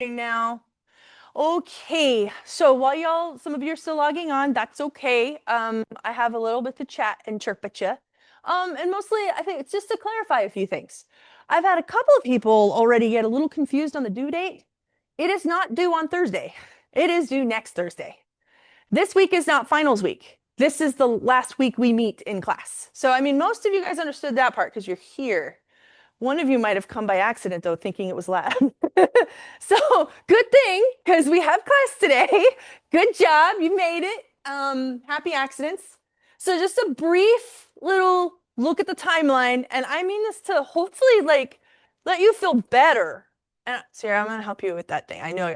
Now. Okay, so while some of you are still logging on, that's okay. I have a little bit to chat and chirp at you. And mostly, I think it's just to clarify a few things. I've had a couple of people already get a little confused on the due date. It is not due on Thursday. It is due next Thursday. This week is not finals week. This is the last week we meet in class. So, I mean, most of you guys understood that part because you're here. One of you might have come by accident, though, thinking it was lab. So good thing, because we have class today. Good job, you made it. Happy accidents. So just a brief little look at the timeline, and I mean this to hopefully let you feel better. And Sarah, I'm gonna help you with that thing. I know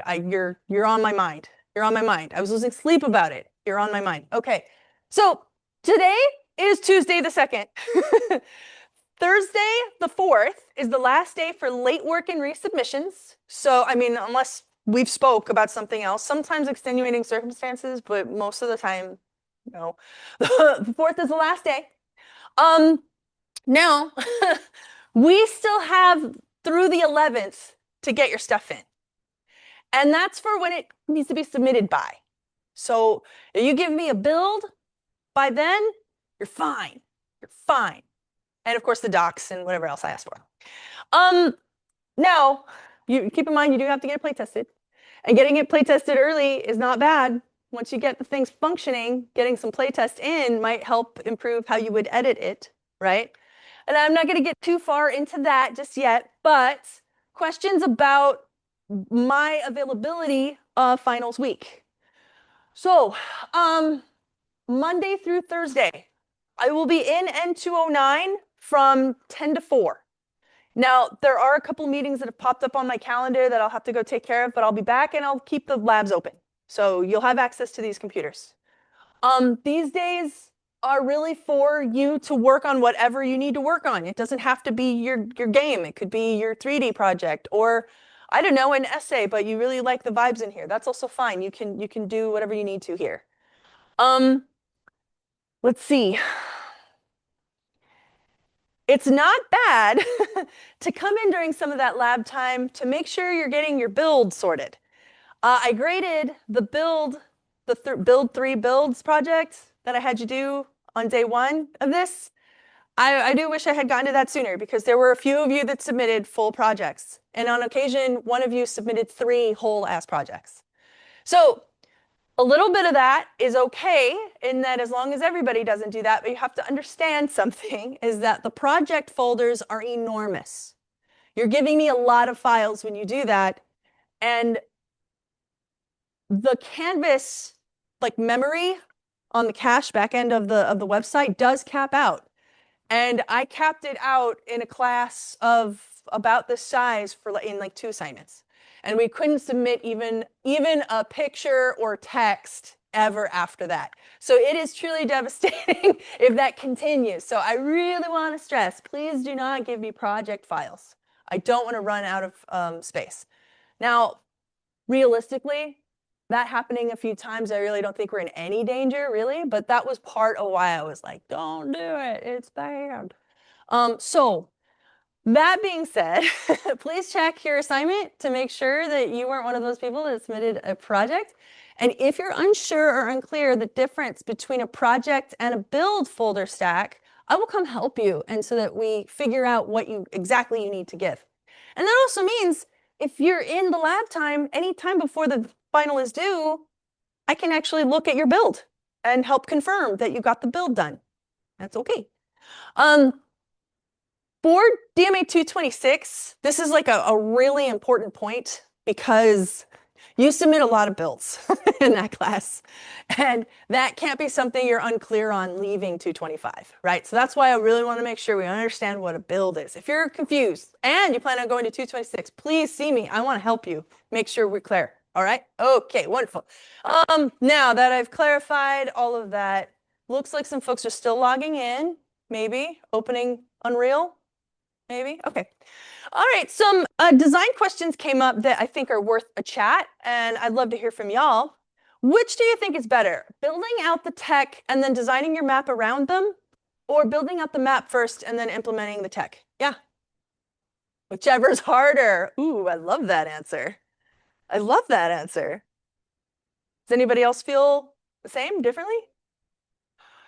you're on my mind. You're on my mind. I was losing sleep about it. You're on my mind. Okay. So today is Tuesday the 2nd. Thursday, the 4th, is the last day for late work and resubmissions. So, I mean, unless we've spoke about something else, sometimes extenuating circumstances, but most of the time, no. The 4th is the last day. Now, we still have through the 11th to get your stuff in. And that's for when it needs to be submitted by. So if you give me a build by then, you're fine. You're fine. And of course the docs and whatever else I asked for. Now, you keep in mind you do have to get it play tested. And getting it play tested early is not bad. Once you get the things functioning, getting some play test in might help improve how you would edit it, right? And I'm not going to get too far into that just yet, but questions about my availability of finals week. So, Monday through Thursday, I will be in N209 from 10 to 4. Now, there are a couple meetings that have popped up on my calendar that I'll have to go take care of, but I'll be back and I'll keep the labs open. So you'll have access to these computers. These days are really for you to work on whatever you need to work on. It doesn't have to be your game. It could be your 3D project or, I don't know, an essay, but you really like the vibes in here. That's also fine. You can do whatever you need to here. Let's see. It's not bad to come in during some of that lab time to make sure you're getting your build sorted. I graded the build 3 builds project that I had you do on day 1 of this. I do wish I had gotten to that sooner because there were a few of you that submitted full projects. And on occasion, one of you submitted 3 whole ass projects. So a little bit of that is okay in that as long as everybody doesn't do that, but you have to understand something is that the project folders are enormous. You're giving me a lot of files when you do that. And the Canvas memory on the cache back end of the website does cap out. And I capped it out in a class of about this size in 2 assignments. And we couldn't submit even a picture or text ever after that. So it is truly devastating if that continues. So I really want to stress, please do not give me project files. I don't want to run out of space. Now, realistically, that happening a few times, I really don't think we're in any danger, really. But that was part of why I was like, don't do it. It's bad. So that being said, please check your assignment to make sure that you weren't one of those people that submitted a project. And if you're unsure or unclear the difference between a project and a build folder stack, I will come help you and so that we figure out what exactly you need to give. And that also means if you're in the lab time, anytime before the final is due, I can actually look at your build and help confirm that you got the build done. That's okay. For DMA 226, this is a really important point because you submit a lot of builds in that class. And that can't be something you're unclear on leaving 225, right? So that's why I really want to make sure we understand what a build is. If you're confused and you plan on going to 226, please see me. I want to help you make sure we're clear. All right? Okay, wonderful. Now that I've clarified all of that, looks like some folks are still logging in, maybe opening Unreal. Maybe? Okay. All right. Some design questions came up that I think are worth a chat, and I'd love to hear from y'all. Which do you think is better? Building out the tech and then designing your map around them, or building out the map first and then implementing the tech? Yeah. Whichever's harder. Ooh, I love that answer. I love that answer. Does anybody else feel the same, differently?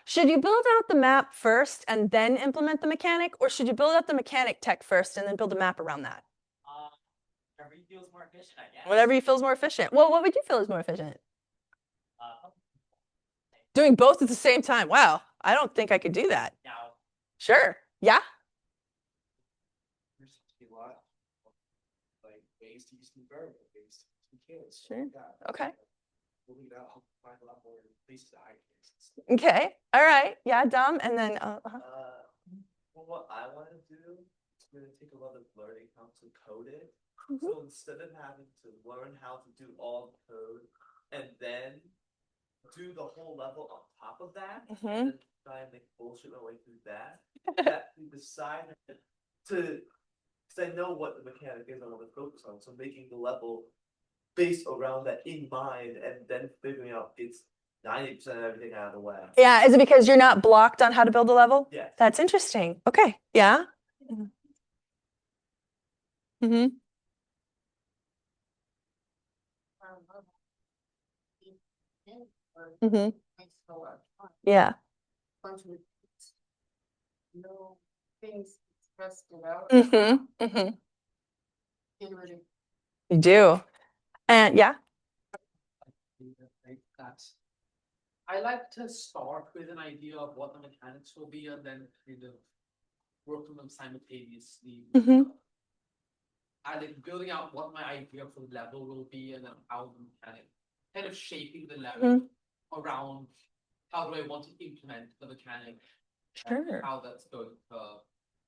Should you build out the map first and then implement the mechanic, or should you build out the mechanic tech first and then build a map around that? Whatever you feel is more efficient, I guess. Whatever you feel is more efficient. Well, what would you feel is more efficient? Doing both at the same time. Wow, I don't think I could do that. Now, Sure. Yeah. there's a lot of like ways to use new variable, ways to use new kids. Sure. Okay. We'll leave out, I'll find a lot more places to hide things. Okay. All right. Yeah, Dom. And then Well, what I want to do is going to take a lot of learning how to code it. Mhm. So instead of having to learn how to do all the code and then do the whole level on top of that, Mhm. and then try and make bullshit my way through that we decided to, because I know what the mechanic is I want to focus on. So making the level based around that in mind, and then figuring out it's 90% of everything out of the way. Yeah, is it because you're not blocked on how to build a level? Yeah. That's interesting. Okay. Yeah. Mm-hmm. Mm-hmm. Yeah. No things expressed out. Mm-hmm. Mm-hmm. You do. And yeah. I like to start with an idea of what the mechanics will be and then kind of work on them simultaneously. Mm-hmm. I like building out what my idea for the level will be and then how the mechanic, kind of shaping the level around how do I want to implement the mechanic. Sure. How that's going to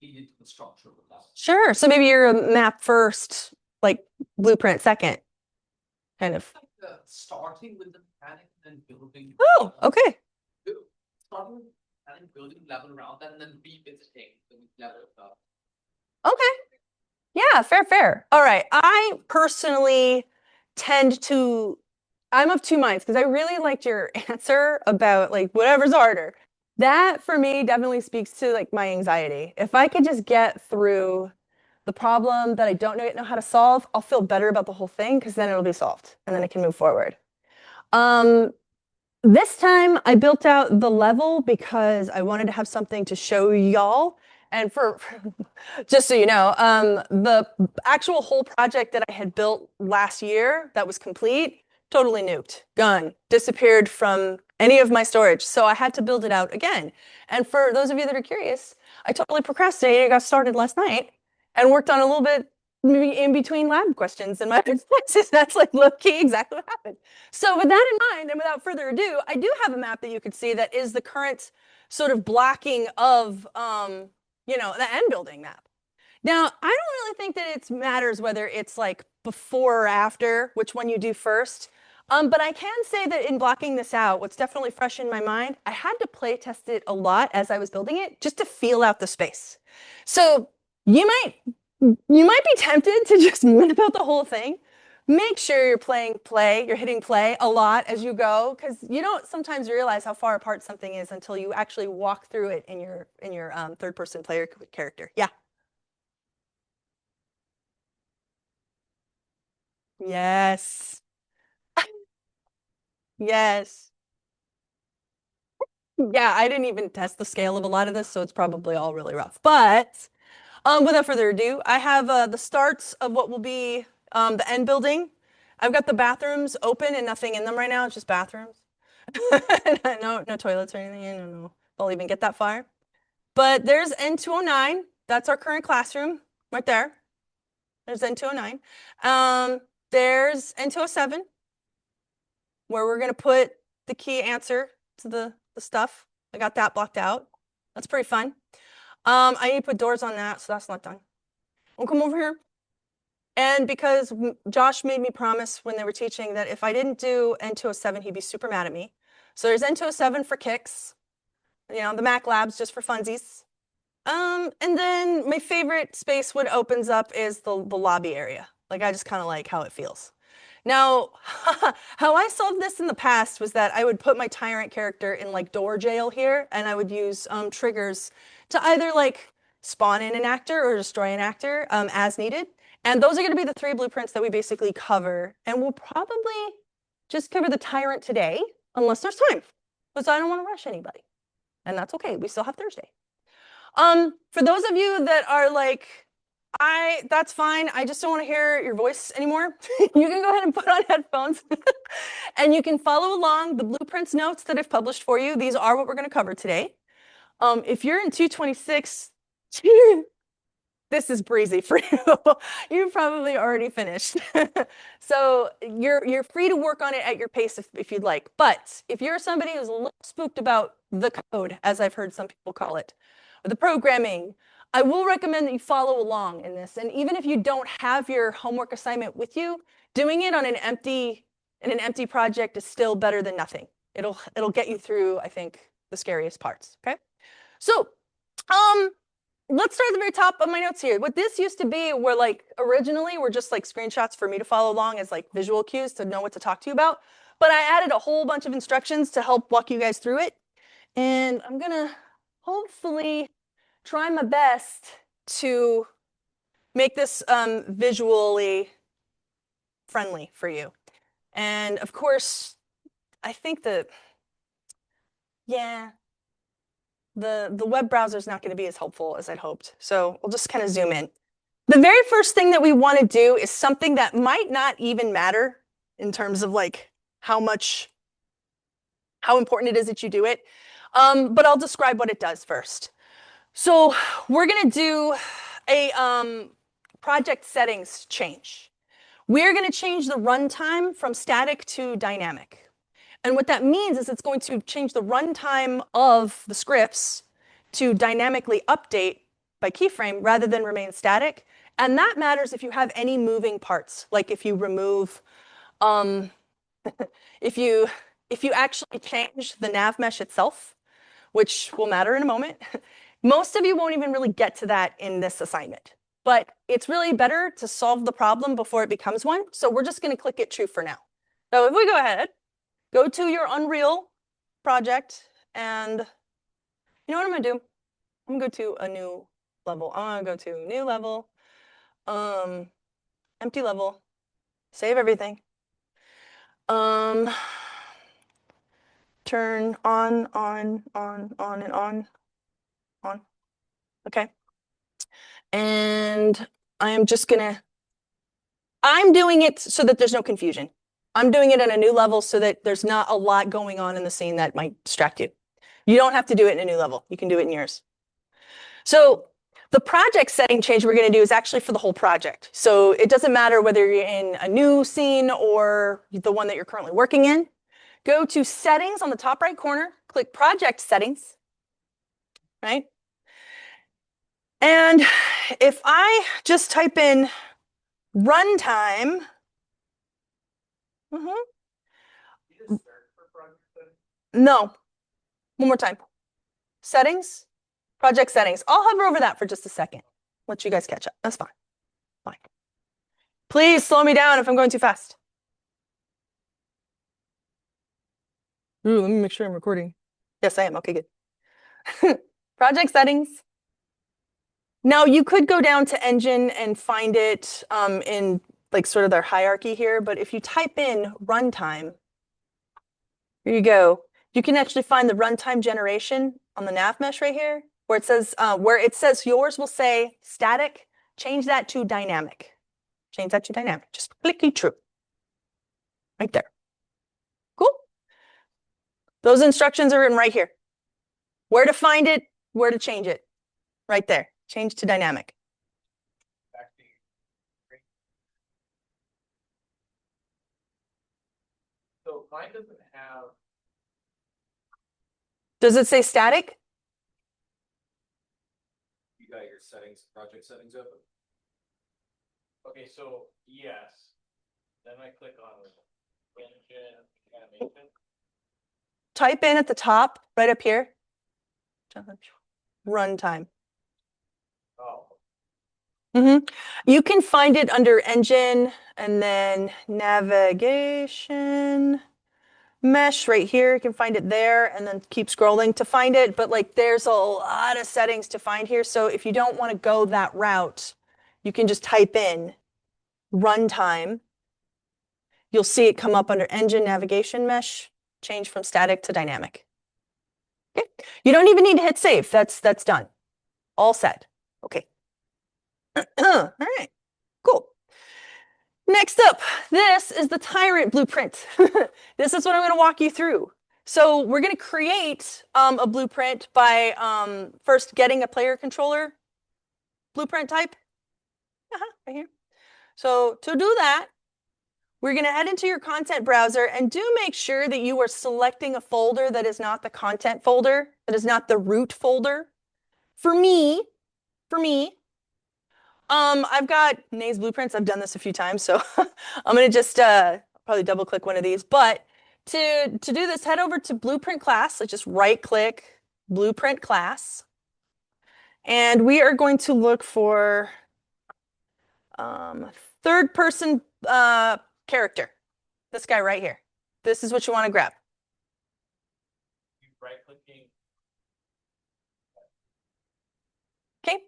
feed into the structure of that. Sure. So maybe you're a map first, like blueprint second, kind of. Like starting with the mechanic and then building. Oh, okay. Starting with the mechanic, building level around that, and then revisiting the level of Okay. Yeah, fair. All right. I personally tend to, I'm of two minds because I really liked your answer about like whatever's harder. That for me definitely speaks to like my anxiety. If I could just get through the problem that I don't know how to solve, I'll feel better about the whole thing because then it'll be solved and then I can move forward. This time I built out the level because I wanted to have something to show y'all. And for just so you know, the actual whole project that I had built last year that was complete, totally nuked, gone, disappeared from any of my storage. So I had to build it out again. And for those of you that are curious, I totally procrastinated and got started last night and worked on a little bit maybe in between lab questions and my classes. That's like low-key exactly what happened. So with that in mind, and without further ado, I do have a map that you could see that is the current sort of blocking of, the end building map. Now, I don't really think that it matters whether it's like before or after, which one you do first. But I can say that in blocking this out, what's definitely fresh in my mind, I had to play test it a lot as I was building it just to feel out the space. So you might be tempted to just map out the whole thing. Make sure you're hitting play a lot as you go, because you don't sometimes realize how far apart something is until you actually walk through it in your third-person player character. Yeah. Yes. Yes. Yeah, I didn't even test the scale of a lot of this, so it's probably all really rough. But without further ado, I have the starts of what will be the end building. I've got the bathrooms open and nothing in them right now. It's just bathrooms. No toilets or anything. I don't know if I'll even get that far. But there's N209. That's our current classroom right there. There's N209. There's N207, where we're going to put the key answer to the stuff. I got that blocked out. That's pretty fun. I need to put doors on that, so that's not done. We'll come over here. And because Josh made me promise when they were teaching that if I didn't do N207, he'd be super mad at me. So there's N207 for kicks. The Mac Labs just for funsies. And then my favorite space when it opens up is the lobby area. Like I just kind of like how it feels. Now, how I solved this in the past was that I would put my Tyrant character in like door jail here, and I would use triggers to either like spawn in an actor or destroy an actor as needed. And those are going to be the 3 blueprints that we basically cover. And we'll probably just cover the Tyrant today, unless there's time, because I don't want to rush anybody. And that's okay. We still have Thursday. For those of you that are like, that's fine. I just don't want to hear your voice anymore. You can go ahead and put on headphones and you can follow along the blueprints notes that I've published for you. These are what we're going to cover today. If you're in 226, this is breezy for you. You've probably already finished. So you're free to work on it at your pace if you'd like. But if you're somebody who's a little spooked about the code, as I've heard some people call it, or the programming, I will recommend that you follow along in this. And even if you don't have your homework assignment with you, doing it on an empty project is still better than nothing. It'll get you through, I think, the scariest parts. Okay. So, let's start at the very top of my notes here. What this used to be were like originally were just like screenshots for me to follow along as like visual cues to know what to talk to you about. But I added a whole bunch of instructions to help walk you guys through it. And I'm gonna hopefully try my best to make this visually friendly for you. And of course, I think that, yeah, the web browser is not going to be as helpful as I'd hoped. So we'll just kind of zoom in. The very first thing that we want to do is something that might not even matter in terms of like how important it is that you do it. But I'll describe what it does first. So we're going to do a project settings change. We're going to change the runtime from static to dynamic. And what that means is it's going to change the runtime of the scripts to dynamically update by keyframe rather than remain static. And that matters if you have any moving parts, like if you remove, if you actually change the nav mesh itself, which will matter in a moment. Most of you won't even really get to that in this assignment, but it's really better to solve the problem before it becomes one. So we're just going to click it true for now. So if we go ahead, go to your Unreal project, and you know what I'm going to do? I'm going to go to a new level. I'm going to go to new level, empty level, save everything. Turn on, and on. Okay. And I'm doing it so that there's no confusion. I'm doing it at a new level so that there's not a lot going on in the scene that might distract you. You don't have to do it in a new level. You can do it in yours. So the project setting change we're going to do is actually for the whole project. So it doesn't matter whether you're in a new scene or the one that you're currently working in. Go to settings on the top right corner, click project settings, right? And if I just type in runtime, no, one more time. Settings, project settings. I'll hover over that for just a second. Let you guys catch up. That's fine. Fine. Please slow me down if I'm going too fast. Ooh, let me make sure I'm recording. Yes, I am. Okay, good. Project settings. Now you could go down to engine and find it in like sort of their hierarchy here, but if you type in runtime, here you go. You can actually find the runtime generation on the nav mesh right here, where it says yours will say static, change that to dynamic. Change that to dynamic. Just click true. Right there. Cool. Those instructions are in right here. Where to find it, where to change it. Right there. Change to dynamic. So mine doesn't have. Does it say static? You got your settings, project settings open? Okay, so yes. Then I click on engine animation. Type in at the top, right up here. Runtime. Oh. You can find it under engine and then navigation mesh right here. You can find it there and then keep scrolling to find it. But like there's a lot of settings to find here. So if you don't want to go that route, you can just type in runtime, you'll see it come up under engine navigation mesh, change from static to dynamic. Okay. You don't even need to hit save. That's done. All set. Okay. All right. Cool. Next up, this is the Tyrant blueprint. This is what I'm going to walk you through. So we're going to create a blueprint by first getting a player controller blueprint type. Right here. So to do that, we're going to head into your content browser and do make sure that you are selecting a folder that is not the content folder, that is not the root folder. For me, I've got Nays blueprints. I've done this a few times, so I'm going to just probably double click one of these. But to do this, head over to blueprint class. So just right click blueprint class. And we are going to look for third person character. This guy right here. This is what you want to grab. Right clicking. Okay.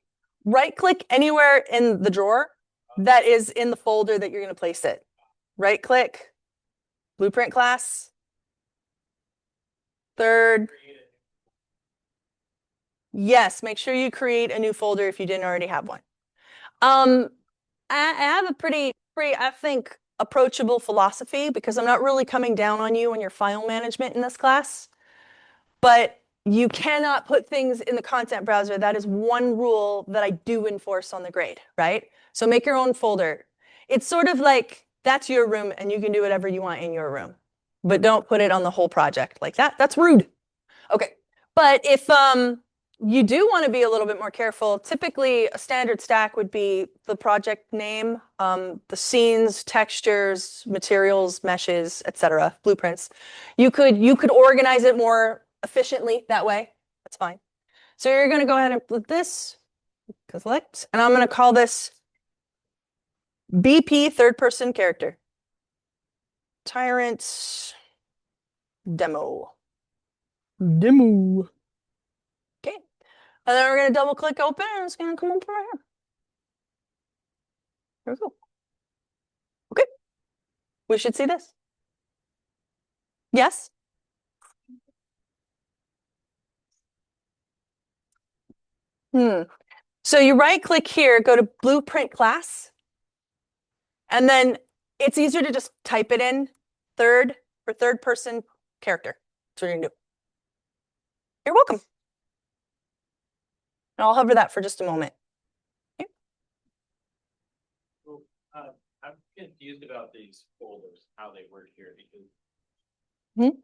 Right click anywhere in the drawer that is in the folder that you're going to place it. Right click, blueprint class, third. Yes, make sure you create a new folder if you didn't already have one. I have a pretty, I think, approachable philosophy because I'm not really coming down on you on your file management in this class. But you cannot put things in the content browser. That is one rule that I do enforce on the grade, right? So make your own folder. It's sort of like that's your room and you can do whatever you want in your room. But don't put it on the whole project like that. That's rude. Okay. But if you do want to be a little bit more careful, typically a standard stack would be the project name, the scenes, textures, materials, meshes, etc., blueprints. You could organize it more efficiently that way. That's fine. So you're going to go ahead and put this, select, and I'm going to call this BP third person character. Tyrant demo. Demo. Okay. And then we're going to double click open and it's going to come up right here. There we go. Okay. We should see this. Yes. So you right click here, go to blueprint class, and then it's easier to just type it in third for third person character. That's what you're gonna do. You're welcome. And I'll hover that for just a moment. Okay. Well, I'm confused about these folders, how they work here, because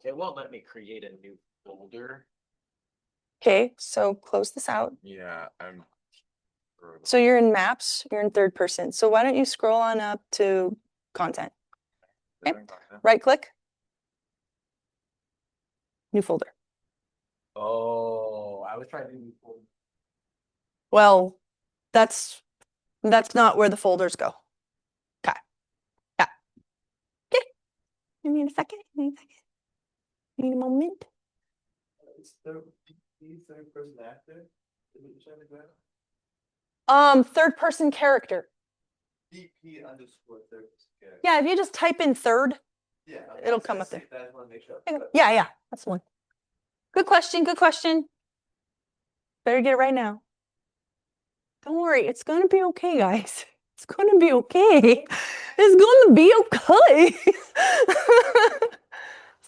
it won't let me create a new folder. Okay, so close this out. Yeah, I'm. So you're in maps, you're in third person. So why don't you scroll on up to content? Okay. Right click. New folder. Oh, I was trying to do new folder. Well, that's not where the folders go. Okay. Yeah. Okay. You need a second? You need a second? You need a moment? It's third person actor. Is what you're trying to grab? Third person character. BP underscore third person character. Yeah, if you just type in third, Yeah. it'll come up there. I just want to make sure. Yeah, that's the one. Good question, good question. Better get it right now. Don't worry, it's gonna be okay, guys. It's gonna be okay. It's gonna be okay.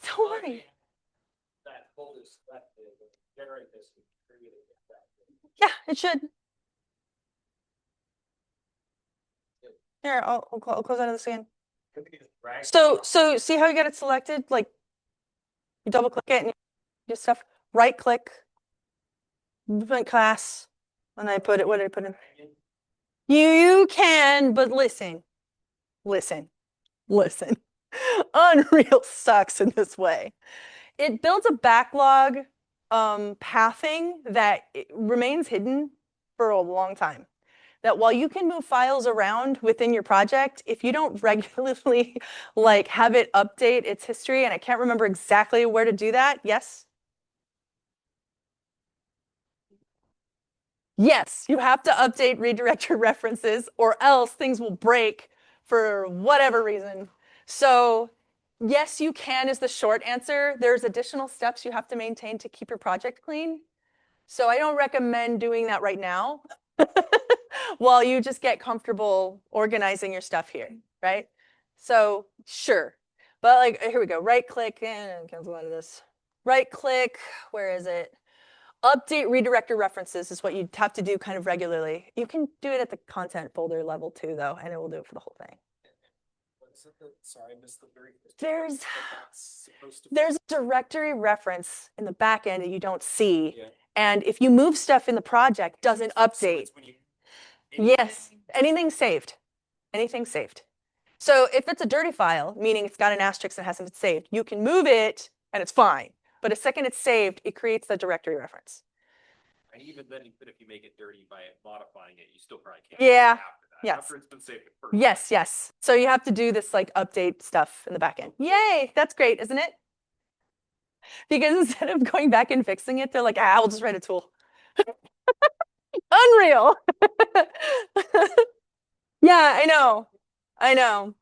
Don't worry. That folder selected, generate this, create it. Yeah, it should. Here, I'll close out of this again. So see how you get it selected? Like you double click it and you do stuff. Right click, movement class, and I put it. What did I put in? You can, but listen. Unreal sucks in this way. It builds a backlog pathing that remains hidden for a long time. That while you can move files around within your project, if you don't regularly like have it update its history, and I can't remember exactly where to do that. Yes? Yes, you have to update redirector references or else things will break for whatever reason. So yes, you can is the short answer. There's additional steps you have to maintain to keep your project clean. So I don't recommend doing that right now while you just get comfortable organizing your stuff here, right? So sure. But like, here we go. Right click and cancel out of this. Right click, where is it? Update redirector references is what you have to do kind of regularly. You can do it at the content folder level too, though, and it will do it for the whole thing. Sorry, I missed the very first. There's a directory reference in the back end that you don't see. Yeah. And if you move stuff in the project, doesn't update. Yes, anything saved. Anything saved. So if it's a dirty file, meaning it's got an asterisk and hasn't been saved, you can move it and it's fine. But the second it's saved, it creates the directory reference. And even then, if you make it dirty by modifying it, you still probably can't. Yeah. After that. Yes. After it's been saved first. Yes, yes. So you have to do this like update stuff in the back end. Yay, that's great, isn't it? Because instead of going back and fixing it, they're like, we'll just write a tool. Unreal. Yeah, I know. I know.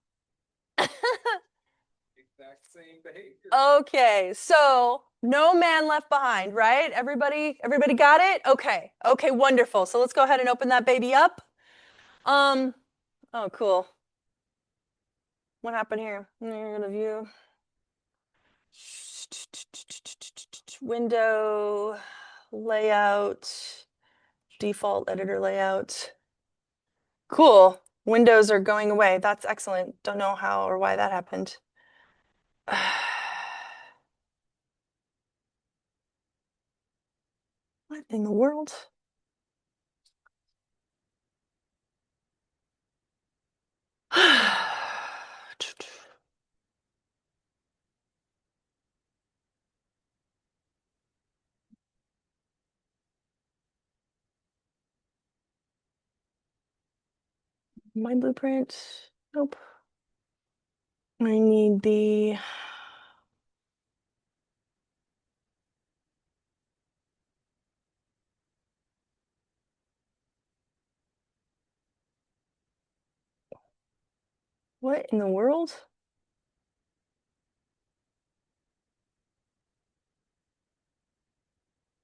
Exact same behavior. Okay, so no man left behind, right? Everybody got it? Okay. Okay, wonderful. So let's go ahead and open that baby up. Oh, cool. What happened here? You're gonna view. Window layout, default editor layout. Cool. Windows are going away. That's excellent. Don't know how or why that happened. What in the world? My blueprint. Nope. I need the what in the world?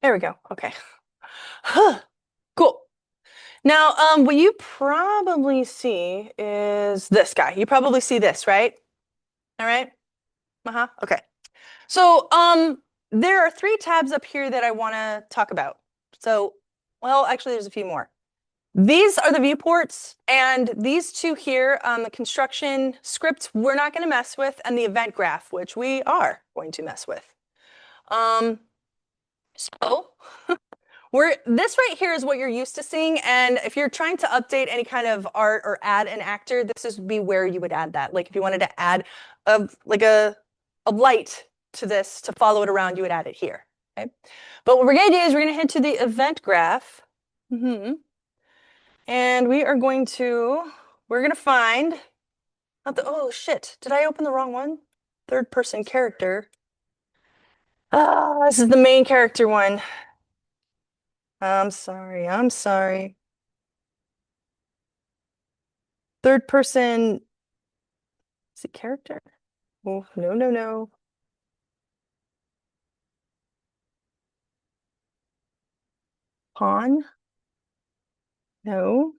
There we go. Okay. Cool. Now, what you probably see is this guy. You probably see this, right? All right. Okay. So, there are 3 tabs up here that I want to talk about. So, well, actually, there's a few more. These are the viewports, and these 2 here, the construction script, we're not going to mess with, and the event graph, which we are going to mess with. So this right here is what you're used to seeing, and if you're trying to update any kind of art or add an actor, this would be where you would add that. Like if you wanted to add a light to this to follow it around, you would add it here. Okay, but what we're going to do is we're going to head to the event graph, and we're going to find. Oh shit! Did I open the wrong one? Third person character. Ah, this is the main character one. I'm sorry. Third person, is it character? Oh, no. Pawn? No.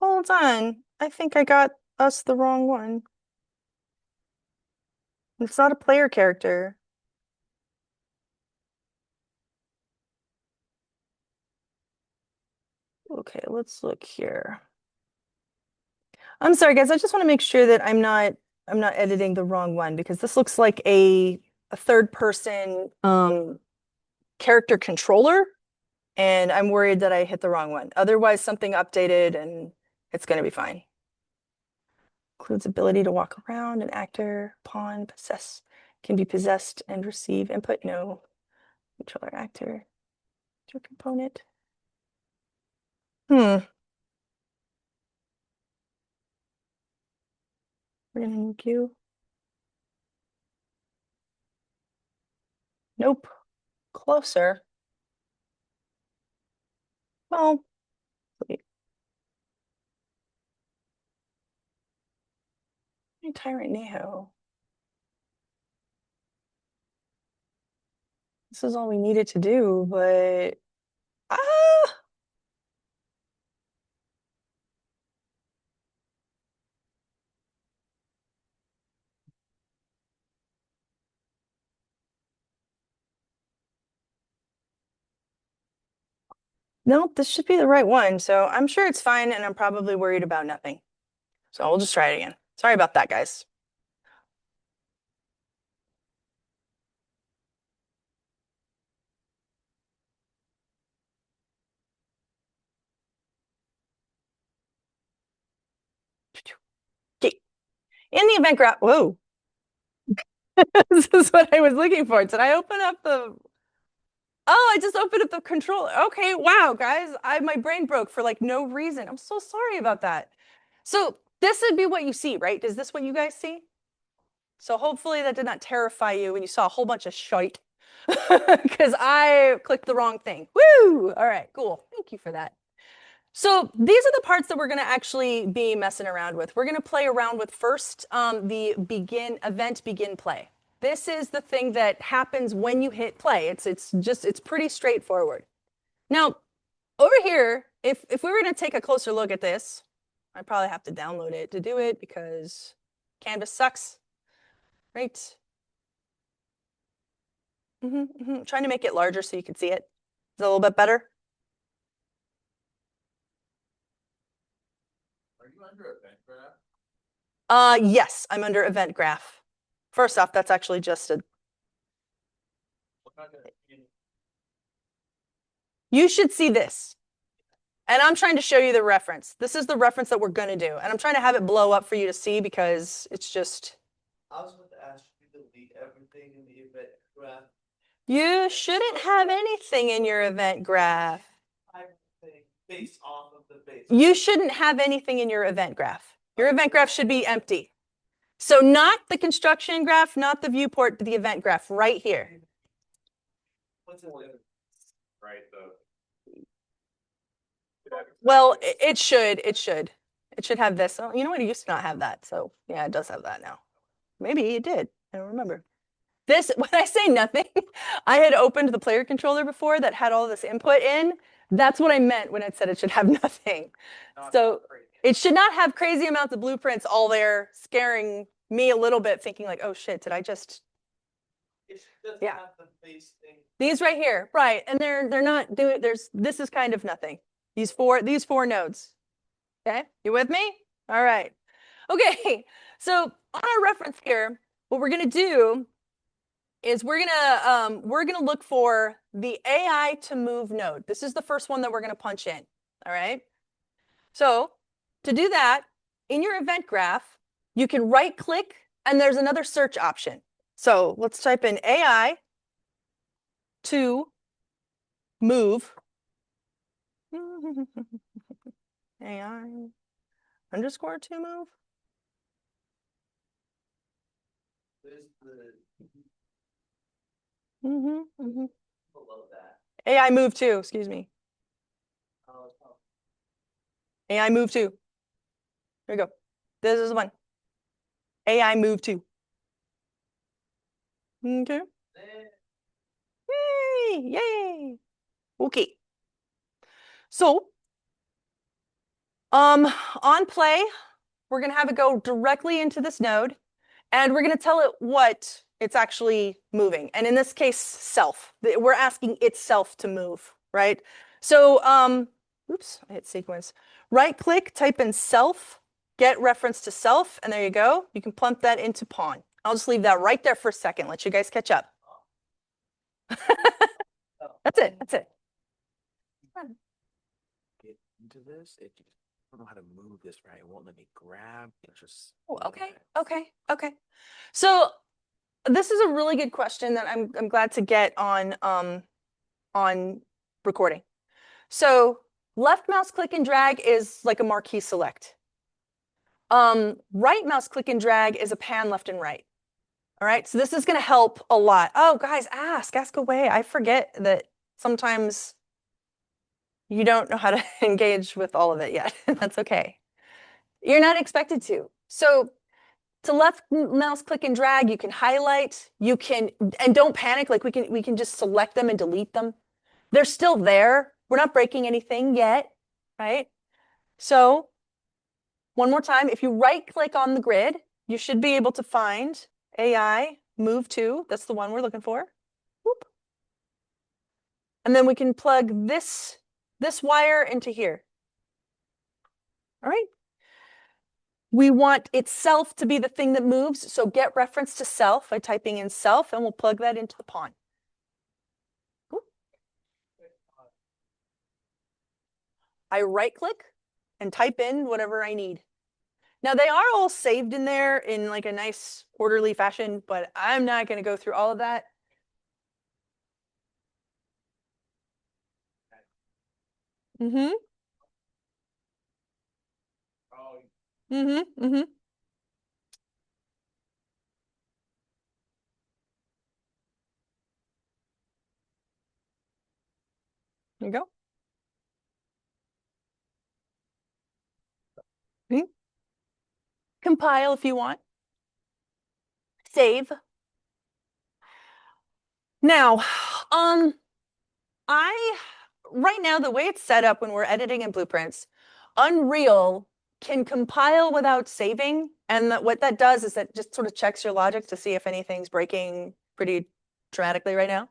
Hold on. I think I got us the wrong one. It's not a player character. Okay, let's look here. I'm sorry, guys. I just want to make sure that I'm not editing the wrong one because this looks like a third person character controller, and I'm worried that I hit the wrong one. Otherwise, something updated and it's going to be fine. Includes ability to walk around, an actor, pawn, possess, can be possessed and receive input. No. Controller actor. Your component. We're gonna need you. Nope. Closer. Well, Tyrant Neho. This is all we needed to do, but no, this should be the right one. So I'm sure it's fine, and I'm probably worried about nothing. So we'll just try it again. Sorry about that, guys. Okay. In the event graph, whoa. This is what I was looking for. Did I open up the Oh, I just opened up the controller. Okay, wow, guys. My brain broke for like no reason. I'm so sorry about that. So this would be what you see, right? Is this what you guys see? So hopefully that did not terrify you when you saw a whole bunch of shite. Because I clicked the wrong thing. Woo! All right, cool. Thank you for that. So these are the parts that we're going to actually be messing around with. We're going to play around with first the event begin play. This is the thing that happens when you hit play. It's pretty straightforward. Now, over here, if we were going to take a closer look at this, I probably have to download it to do it because Canvas sucks, right? Trying to make it larger so you can see it. Is it a little bit better? Are you under event graph? Yes, I'm under event graph. First off, that's actually just a. You should see this. And I'm trying to show you the reference. This is the reference that we're going to do. And I'm trying to have it blow up for you to see because it's just. I was going to ask you to delete everything in the event graph. You shouldn't have anything in your event graph. Everything based off of the base. You shouldn't have anything in your event graph. Your event graph should be empty. So not the construction graph, not the viewport, but the event graph right here. What's it do? Right, Well, it should. It should have this. Oh, you know what? It used to not have that. So yeah, it does have that now. Maybe it did. I don't remember. This, when I say nothing, I had opened the player controller before that had all this input in. That's what I meant when I said it should have nothing. So it should not have crazy amounts of blueprints all there, scaring me a little bit, thinking like, oh shit, did I just. It doesn't Yeah. have the base thing. These right here, right? And they're not doing. This is kind of nothing. These four nodes. Okay, you with me? All right. Okay, so on our reference here, what we're gonna do is we're gonna look for the AI to move node. This is the first one that we're gonna punch in. All right. So to do that, in your event graph, you can right click and there's another search option. So let's type in AI to move. AI underscore to move. There's the Mm-hmm. below that. AI move to, excuse me. Oh, AI move to. There you go. This is the one. AI move to. Okay. Yay! Yay! Okay. So, on play, we're gonna have it go directly into this node, and we're gonna tell it what it's actually moving. And in this case, self. We're asking itself to move, right? So, oops, I hit sequence. Right click, type in self, get reference to self, and there you go. You can plump that into pawn. I'll just leave that right there for a second, let you guys catch up. That's it. That's it. Get into this. I don't know how to move this right. It won't let me grab. It just. Oh, okay. So this is a really good question that I'm glad to get on recording. So left mouse click and drag is like a marquee select. Right mouse click and drag is a pan left and right. All right, so this is going to help a lot. Oh, guys, ask away. I forget that sometimes you don't know how to engage with all of it yet. That's okay. You're not expected to. So To left mouse click and drag, you can highlight, you can, and don't panic, like we can just select them and delete them. They're still there. We're not breaking anything yet, right? So one more time, if you right click on the grid, you should be able to find AI move to, that's the one we're looking for. Whoop. And then we can plug this wire into here. All right. We want itself to be the thing that moves, so get reference to self by typing in self, and we'll plug that into the pawn. Cool. I right-click and type in whatever I need. Now, they are all saved in there in like a nice orderly fashion, but I'm not going to go through all of that. Mm-hmm. Mm-hmm. Mm-hmm. There you go. Mm-hmm. Compile if you want. Save. Now, right now, the way it's set up when we're editing in blueprints, Unreal can compile without saving. And what that does is that just sort of checks your logic to see if anything's breaking pretty dramatically right now.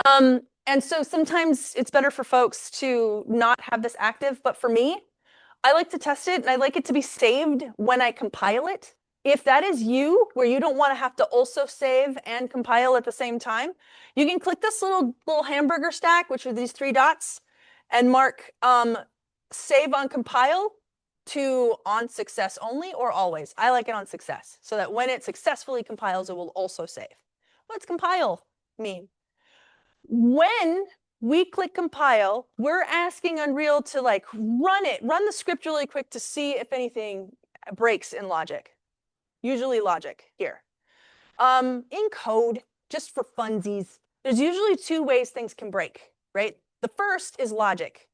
And so sometimes it's better for folks to not have this active, but for me, I like to test it and I like it to be saved when I compile it. If that is you, where you don't want to have to also save and compile at the same time, you can click this little hamburger stack, which are these 3 dots, and mark save on compile to on success only or always. I like it on success, so that when it successfully compiles, it will also save. What's compile mean? When we click compile, we're asking Unreal to like run the script really quick to see if anything breaks in logic. Usually logic here. In code, just for funsies, there's usually 2 ways things can break, right? The first is logic.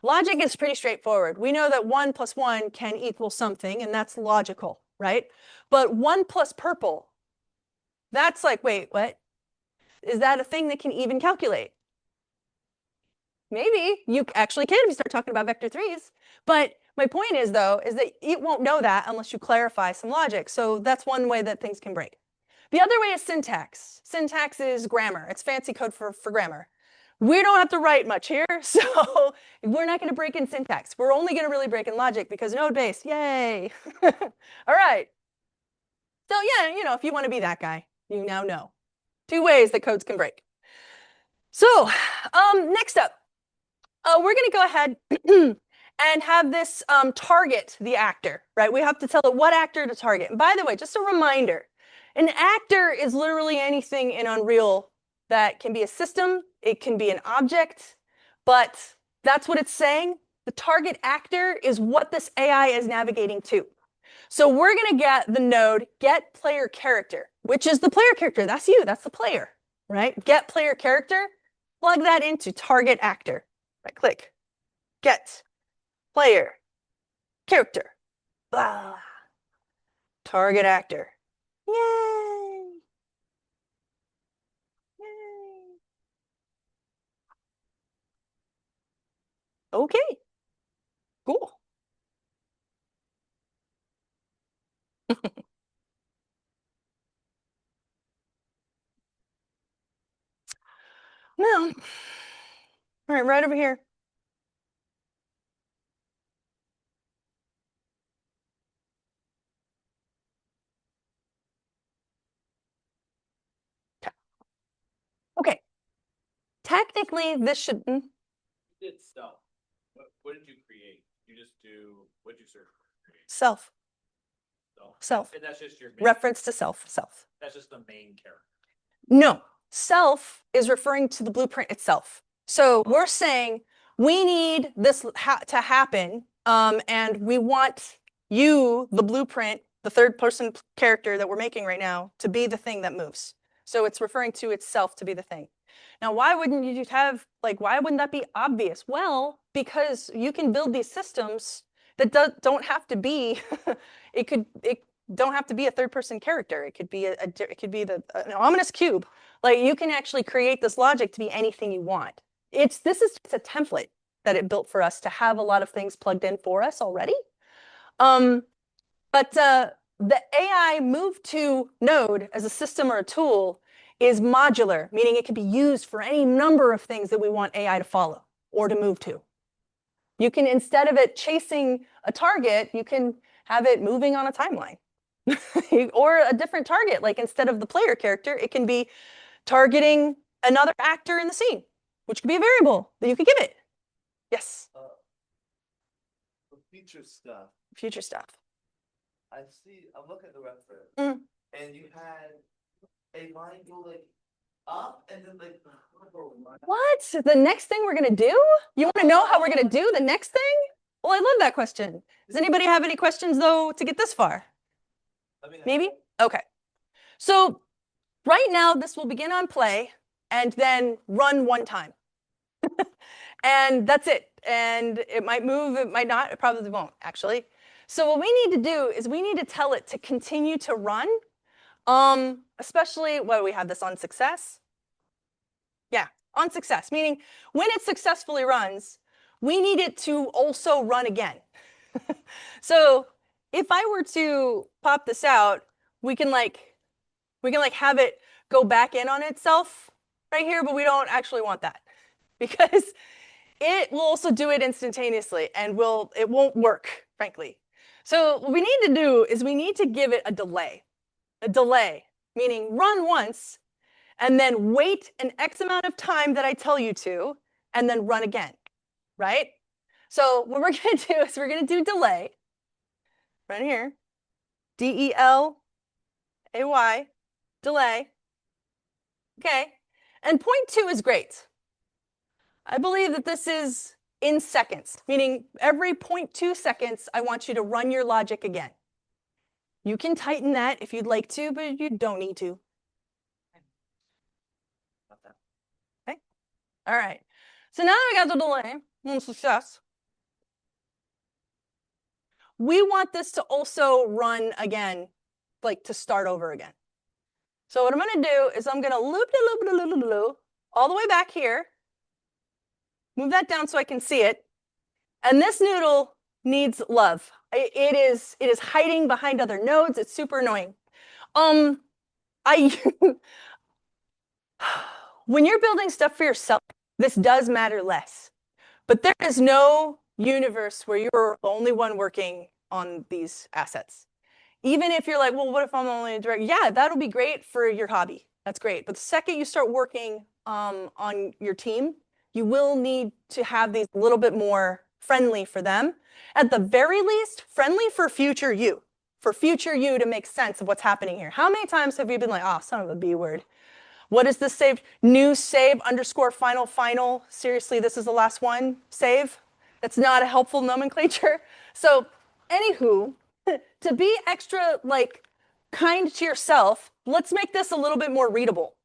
Logic is pretty straightforward. We know that 1 + 1 can equal something, and that's logical, right? But 1 + purple, that's like, wait, what? Is that a thing that can even calculate? Maybe you actually can if you start talking about vector 3s. But my point is, though, is that it won't know that unless you clarify some logic. So that's one way that things can break. The other way is syntax. Syntax is grammar. It's fancy code for grammar. We don't have to write much here, so we're not going to break in syntax. We're only going to really break in logic because node-based, yay. All right. So yeah, if you want to be that guy, you now know 2 ways that codes can break. So next up, we're going to go ahead and have this target the actor, right? We have to tell it what actor to target. And by the way, just a reminder, an actor is literally anything in Unreal that can be a system, it can be an object, but that's what it's saying. The target actor is what this AI is navigating to. So we're going to get the node get player character, which is the player character. That's you, that's the player, right? Get player character, plug that into target actor. Right click, get player character, blah, target actor. Yay! Yay! Okay, cool. Now, all right over here. Okay. Technically, this should. You did self. What did you create? You just do, what did you search for? Self. Self. And that's just your main, Reference to self. Self. that's just the main character. No. Self is referring to the blueprint itself. So we're saying we need this to happen, and we want you, the blueprint, the third person character that we're making right now, to be the thing that moves. So it's referring to itself to be the thing. Now, why wouldn't you have, why wouldn't that be obvious? Well, because you can build these systems that don't have to be, don't have to be a third-person character. It could be it could be an ominous cube. Like you can actually create this logic to be anything you want. This is just a template that it built for us to have a lot of things plugged in for us already. But the AI move to node as a system or a tool is modular, meaning it can be used for any number of things that we want AI to follow or to move to. You can, instead of it chasing a target, you can have it moving on a timeline. Or a different target, like instead of the player character, it can be targeting another actor in the scene, which could be a variable that you could give it. Yes, For future stuff, future stuff. I'm looking at the reference, Mm. and you had a line go like up and then like. What? The next thing we're gonna do? You want to know how we're gonna do the next thing? Well, I love that question. Does anybody have any questions though to get this far? Maybe? Okay. So right now this will begin on play and then run one time. And that's it. And it might move, it might not, it probably won't actually. So what we need to do is we need to tell it to continue to run. Especially, well, we have this on success. Yeah, on success, meaning when it successfully runs, we need it to also run again. So if I were to pop this out, we can have it go back in on itself right here, but we don't actually want that because it will also do it instantaneously and it won't work, frankly. So what we need to do is we need to give it a delay, meaning run once and then wait an X amount of time that I tell you to, and then run again, right? So what we're gonna do is we're gonna do delay, right here, DELAY, delay, okay? And 0.2 is great. I believe that this is in seconds, meaning every 0.2 seconds, I want you to run your logic again. You can tighten that if you'd like to, but you don't need to. Okay, all right. So now I got the delay and success. We want this to also run again, like to start over again. So what I'm gonna do is I'm gonna loop all the way back here, move that down so I can see it. And this noodle needs love. It is hiding behind other nodes. It's super annoying. When you're building stuff for yourself, this does matter less. But there is no universe where you're the only one working on these assets. Even if you're like, well, what if I'm only a director? Yeah, that'll be great for your hobby. That's great. But the second you start working on your team, you will need to have these a little bit more friendly for them. At the very least, friendly for future you to make sense of what's happening here. How many times have you been like, oh, son of a B word? What is this saved? New save _ final. Seriously, this is the last one. Save. That's not a helpful nomenclature. So, anywho, to be extra like kind to yourself, let's make this a little bit more readable.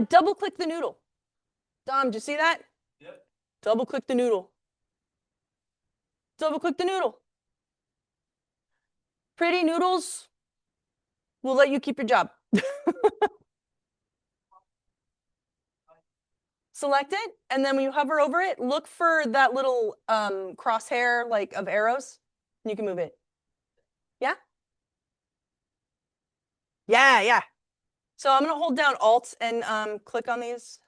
Double click the noodle. Dom, did you see that? Yep. Double click the noodle. Double click the noodle. Pretty noodles will let you keep your job. Select it, and then when you hover over it, look for that little crosshair like of arrows, and you can move it. Yeah? Yeah. So I'm gonna hold down Alt and click on these,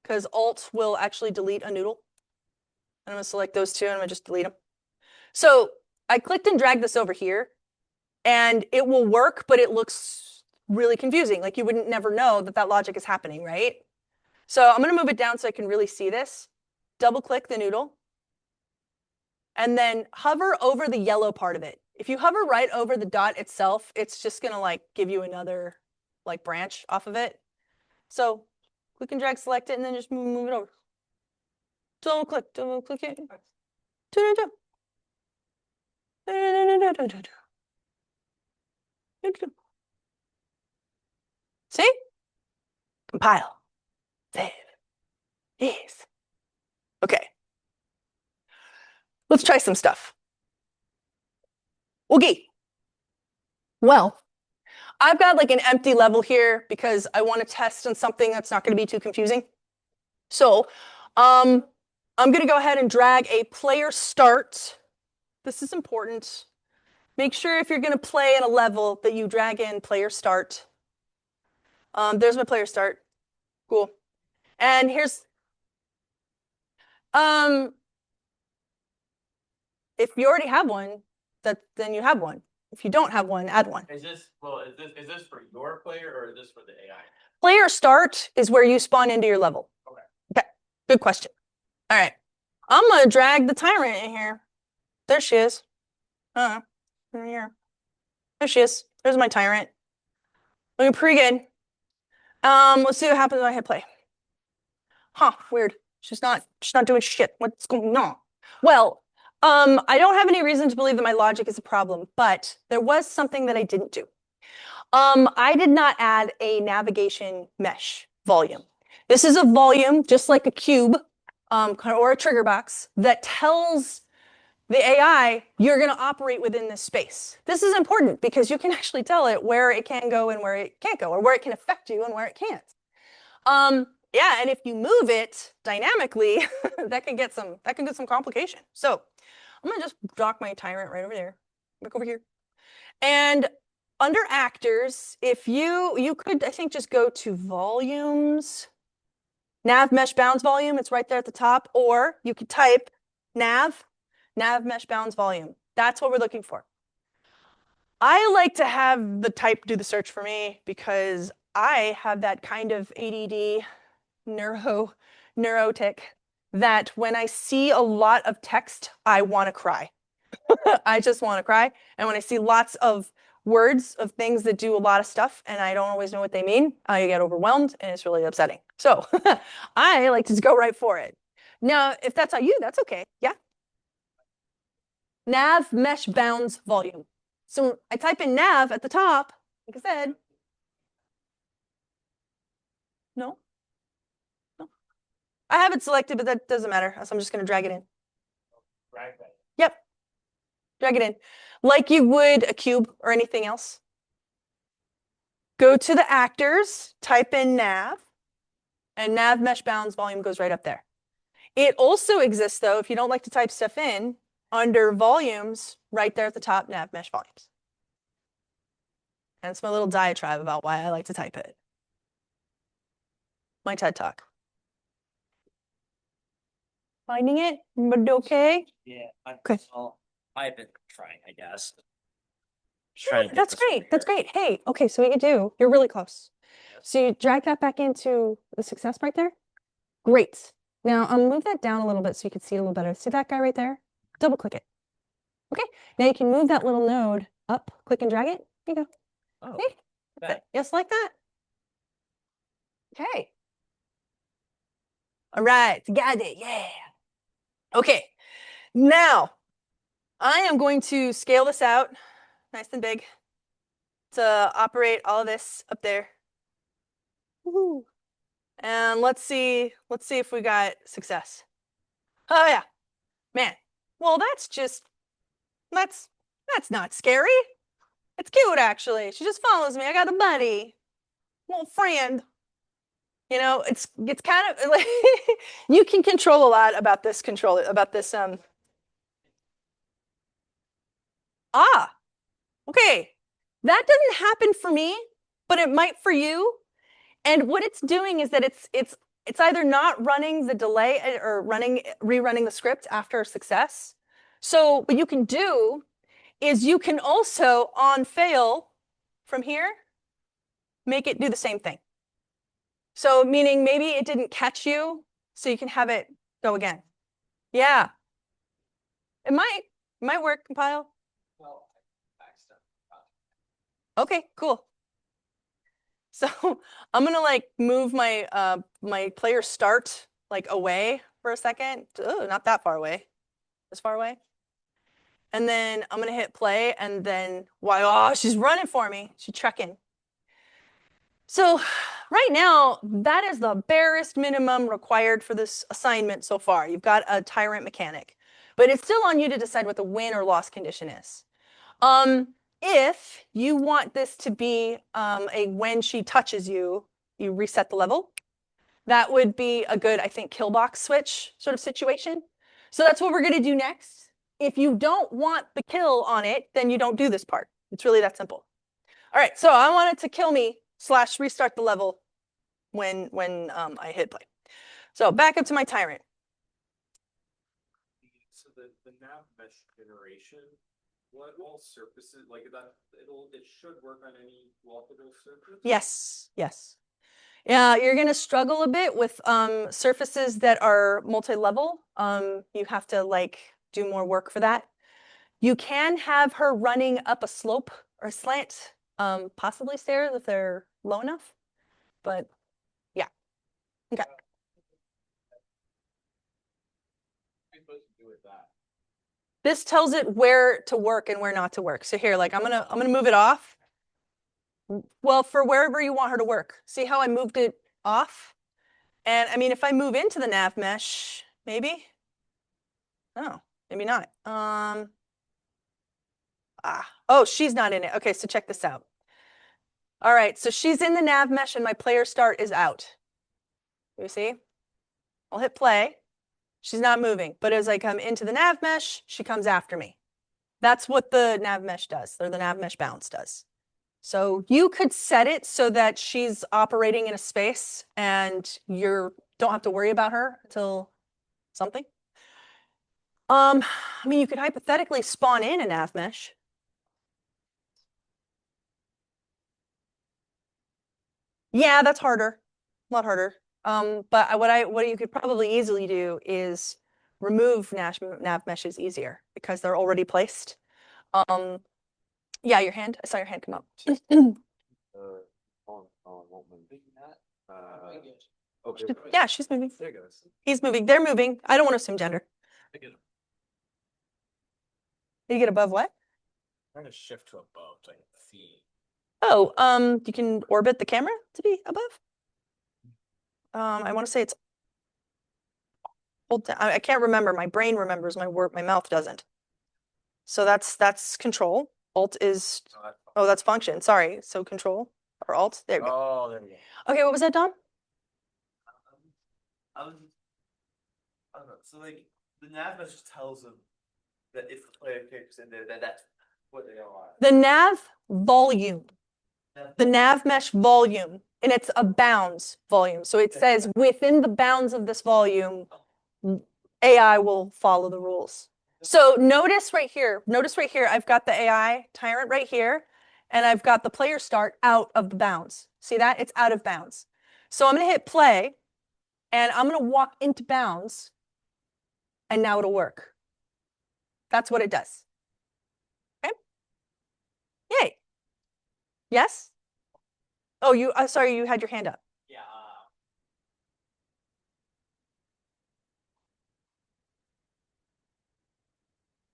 because Alt will actually delete a noodle. And I'm gonna select those two, and I'm gonna just delete them. So I clicked and dragged this over here, and it will work, but it looks really confusing. Like you wouldn't never know that that logic is happening, right? So I'm going to move it down so I can really see this. Double click the noodle. And then hover over the yellow part of it. If you hover right over the dot itself, it's just going to like give you another like branch off of it. So click and drag, select it, and then just move it over. Double click it. See? Compile. Save. Yes. Okay. Let's try some stuff. Okay. Well, I've got like an empty level here because I want to test on something that's not going to be too confusing. So, I'm going to go ahead and drag a player start. This is important. Make sure if you're going to play in a level that you drag in player start. There's my player start. Cool. And here's, if you already have one, then you have one. If you don't have one, add one. Is this for your player or is this for the AI? Player start is where you spawn into your level. Okay. Okay, good question. All right, I'm gonna drag the Tyrant in here. There she is. In here. There she is. There's my Tyrant. Looking pretty good. Let's see what happens when I hit play. Huh, weird. She's not doing shit. What's going on? Well, I don't have any reason to believe that my logic is a problem, but there was something that I didn't do. I did not add a navigation mesh volume. This is a volume, just like a cube, or a trigger box, that tells the AI you're going to operate within this space. This is important because you can actually tell it where it can go and where it can't go, or where it can affect you and where it can't. Yeah, and if you move it dynamically, that can get some complication. So I'm gonna just dock my Tyrant right over there, back over here. And under actors, if you could, I think, just go to volumes, nav mesh bounds volume, it's right there at the top, or you could type nav mesh bounds volume. That's what we're looking for. I like to have the type do the search for me because I have that kind of ADD neurotic that when I see a lot of text, I want to cry. I just want to cry. And when I see lots of words of things that do a lot of stuff and I don't always know what they mean, I get overwhelmed and it's really upsetting. So I like to just go right for it. Now, if that's how you, that's okay. Yeah. Nav mesh bounds volume. So I type in nav at the top, like I said. No. I have it selected, but that doesn't matter. So I'm just going to drag it in. Drag that. Yep. Drag it in. Like you would a cube or anything else. Go to the actors, type in nav, and nav mesh bounds volume goes right up there. It also exists, though, if you don't like to type stuff in, under volumes, right there at the top, nav mesh volumes. And it's my little diatribe about why I like to type it. My TED Talk. Finding it, but okay? Yeah. Okay. Well, I've been trying, I guess. Sure, that's great. That's great. Hey, okay, so what you do, you're really close. So you drag that back into the success right there. Great. Now I'll move that down a little bit so you can see it a little better. See that guy right there? Double click it. Okay, now you can move that little node up, click and drag it. There you go. Oh, Okay, that's it. Just like that. Okay. All right, got it. Yeah. Okay, now I am going to scale this out nice and big to operate all of this up there. Woohoo. And let's see if we got success. Oh yeah, man. Well, that's not scary. It's cute actually. She just follows me. I got a buddy, little friend. You know, it's kind of like you can control a lot about this okay. That doesn't happen for me, but it might for you. And what it's doing is that it's either not running the delay or rerunning the script after success. So what you can do is you can also on fail from here, make it do the same thing. So meaning maybe it didn't catch you, so you can have it go again. Yeah. It might work, compile. Well, Okay, cool. So I'm gonna like move my my player start like away for a second. Oh, not that far away. This far away. And then I'm gonna hit play and then oh, she's running for me. She's trekking. So right now, that is the barest minimum required for this assignment so far. You've got a Tyrant mechanic, but it's still on you to decide what the win or loss condition is. If you want this to be a when she touches you, you reset the level. That would be a good, I think, kill box switch sort of situation. So that's what we're going to do next. If you don't want the kill on it, then you don't do this part. It's really that simple. All right, so I want it to kill me / restart the level when I hit play. So back up to my Tyrant. So the nav mesh generation, what all surfaces like that? It should work on any walkable surface. Yes, yes. Yeah, you're going to struggle a bit with surfaces that are multi-level. You have to like do more work for that. You can have her running up a slope or a slant, possibly stairs if they're low enough. But yeah, okay. What are you supposed to do with that? This tells it where to work and where not to work. So here, like I'm gonna move it off. Well, for wherever you want her to work. See how I moved it off? And I mean, if I move into the nav mesh, maybe. Oh, maybe not. Oh, she's not in it. Okay, so check this out. All right, so she's in the nav mesh and my player start is out. You see? I'll hit play. She's not moving, but as I come into the nav mesh, she comes after me. That's what the nav mesh does, or the nav mesh bounce does. So you could set it so that she's operating in a space and you don't have to worry about her until something. I mean, you could hypothetically spawn in a nav mesh. Yeah, that's harder, a lot harder. But what you could probably easily do is remove nav meshes easier because they're already placed. Yeah, your hand. I saw your hand come up. Okay. Yeah, she's moving. There goes. He's moving. They're moving. I don't want to assume gender. I get it. Did you get above what? I'm trying to shift to above so I can see. Oh, you can orbit the camera to be above. I want to say it's hold down. I can't remember. My brain remembers my word. My mouth doesn't. So that's control. Alt is, oh, that's function. Sorry. So control or alt. There we go. Oh, there we go. Okay, what was that, Dom? I don't know. So like the nav mesh tells them that if the player character's in there, that's what they are. The nav volume. The nav mesh volume, and it's a bounds volume. So it says within the bounds of this volume, AI will follow the rules. So notice right here, I've got the AI Tyrant right here, and I've got the player start out of the bounds. See that? It's out of bounds. So I'm going to hit play, and I'm going to walk into bounds, and now it'll work. That's what it does. Okay? Yay. Yes? Oh, sorry, you had your hand up. Yeah.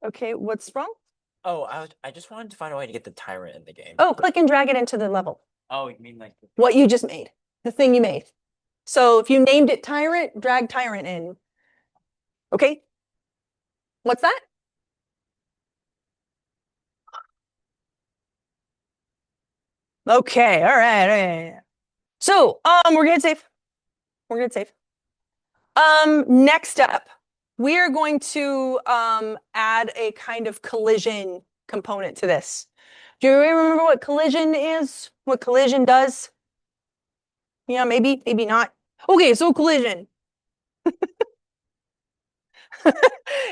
Okay, what's wrong? Oh, I just wanted to find a way to get the Tyrant in the game. Oh, click and drag it into the level. Oh, you mean like What you just made, the thing you made. So if you named it Tyrant, drag Tyrant in. Okay? What's that? Okay, all right. So, we're gonna save. We're gonna save. Next up, we are going to add a kind of collision component to this. Do you remember what collision is? What collision does? Yeah, maybe not. Okay, so collision.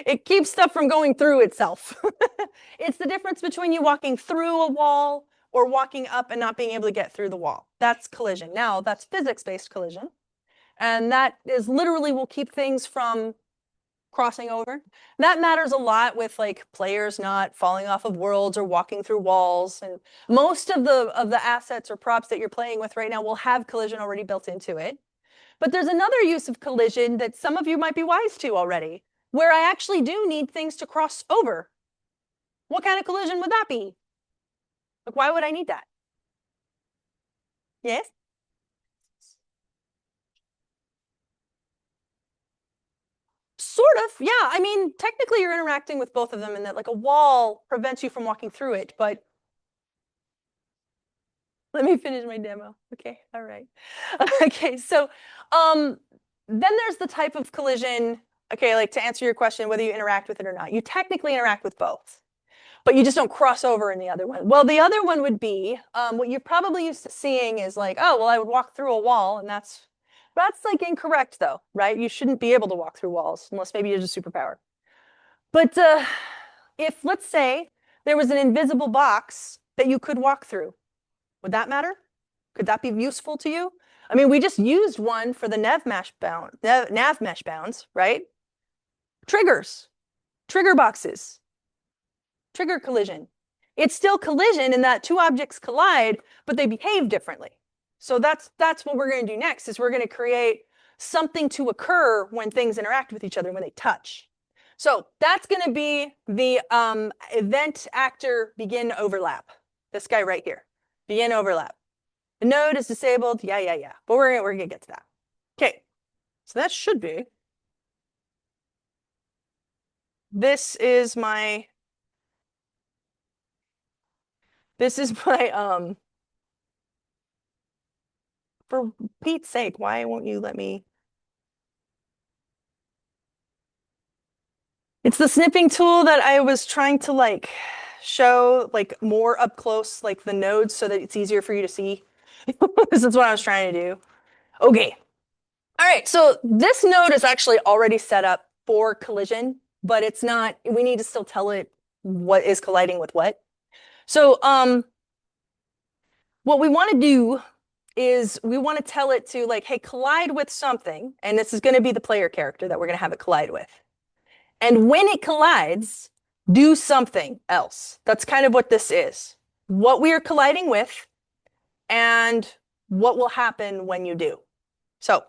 It keeps stuff from going through itself. It's the difference between you walking through a wall or walking up and not being able to get through the wall. That's collision. Now, that's physics-based collision. And that is literally will keep things from crossing over. That matters a lot with like players not falling off of worlds or walking through walls. And most of the assets or props that you're playing with right now will have collision already built into it. But there's another use of collision that some of you might be wise to already, where I actually do need things to cross over. What kind of collision would that be? Like, why would I need that? Yes? Sort of, yeah. I mean, technically you're interacting with both of them and that like a wall prevents you from walking through it, but Let me finish my demo. Okay, all right. Okay, so then there's the type of collision, okay, like to answer your question, whether you interact with it or not. You technically interact with both, but you just don't cross over in the other one. Well, the other one would be what you're probably used to seeing is like, oh, well, I would walk through a wall, and that's like incorrect though, right? You shouldn't be able to walk through walls unless maybe you have a superpower. But if, let's say, there was an invisible box that you could walk through, would that matter? Could that be useful to you? I mean, we just used one for the nav mesh bounds, right? Triggers, trigger boxes, trigger collision. It's still collision in that two objects collide, but they behave differently. So that's what we're going to do next, is we're going to create something to occur when things interact with each other, when they touch. So that's going to be the event actor begin overlap. This guy right here, begin overlap. The node is disabled, yeah. But we're gonna get to that. Okay, so that should be. This is my for Pete's sake, why won't you let me? It's the snipping tool that I was trying to like show like more up close, like the nodes, so that it's easier for you to see. This is what I was trying to do. Okay. All right, so this node is actually already set up for collision, but it's not, we need to still tell it what is colliding with what. So what we want to do is we want to tell it to like, hey, collide with something, and this is going to be the player character that we're going to have it collide with. And when it collides, do something else. That's kind of what this is. What we are colliding with and what will happen when you do. So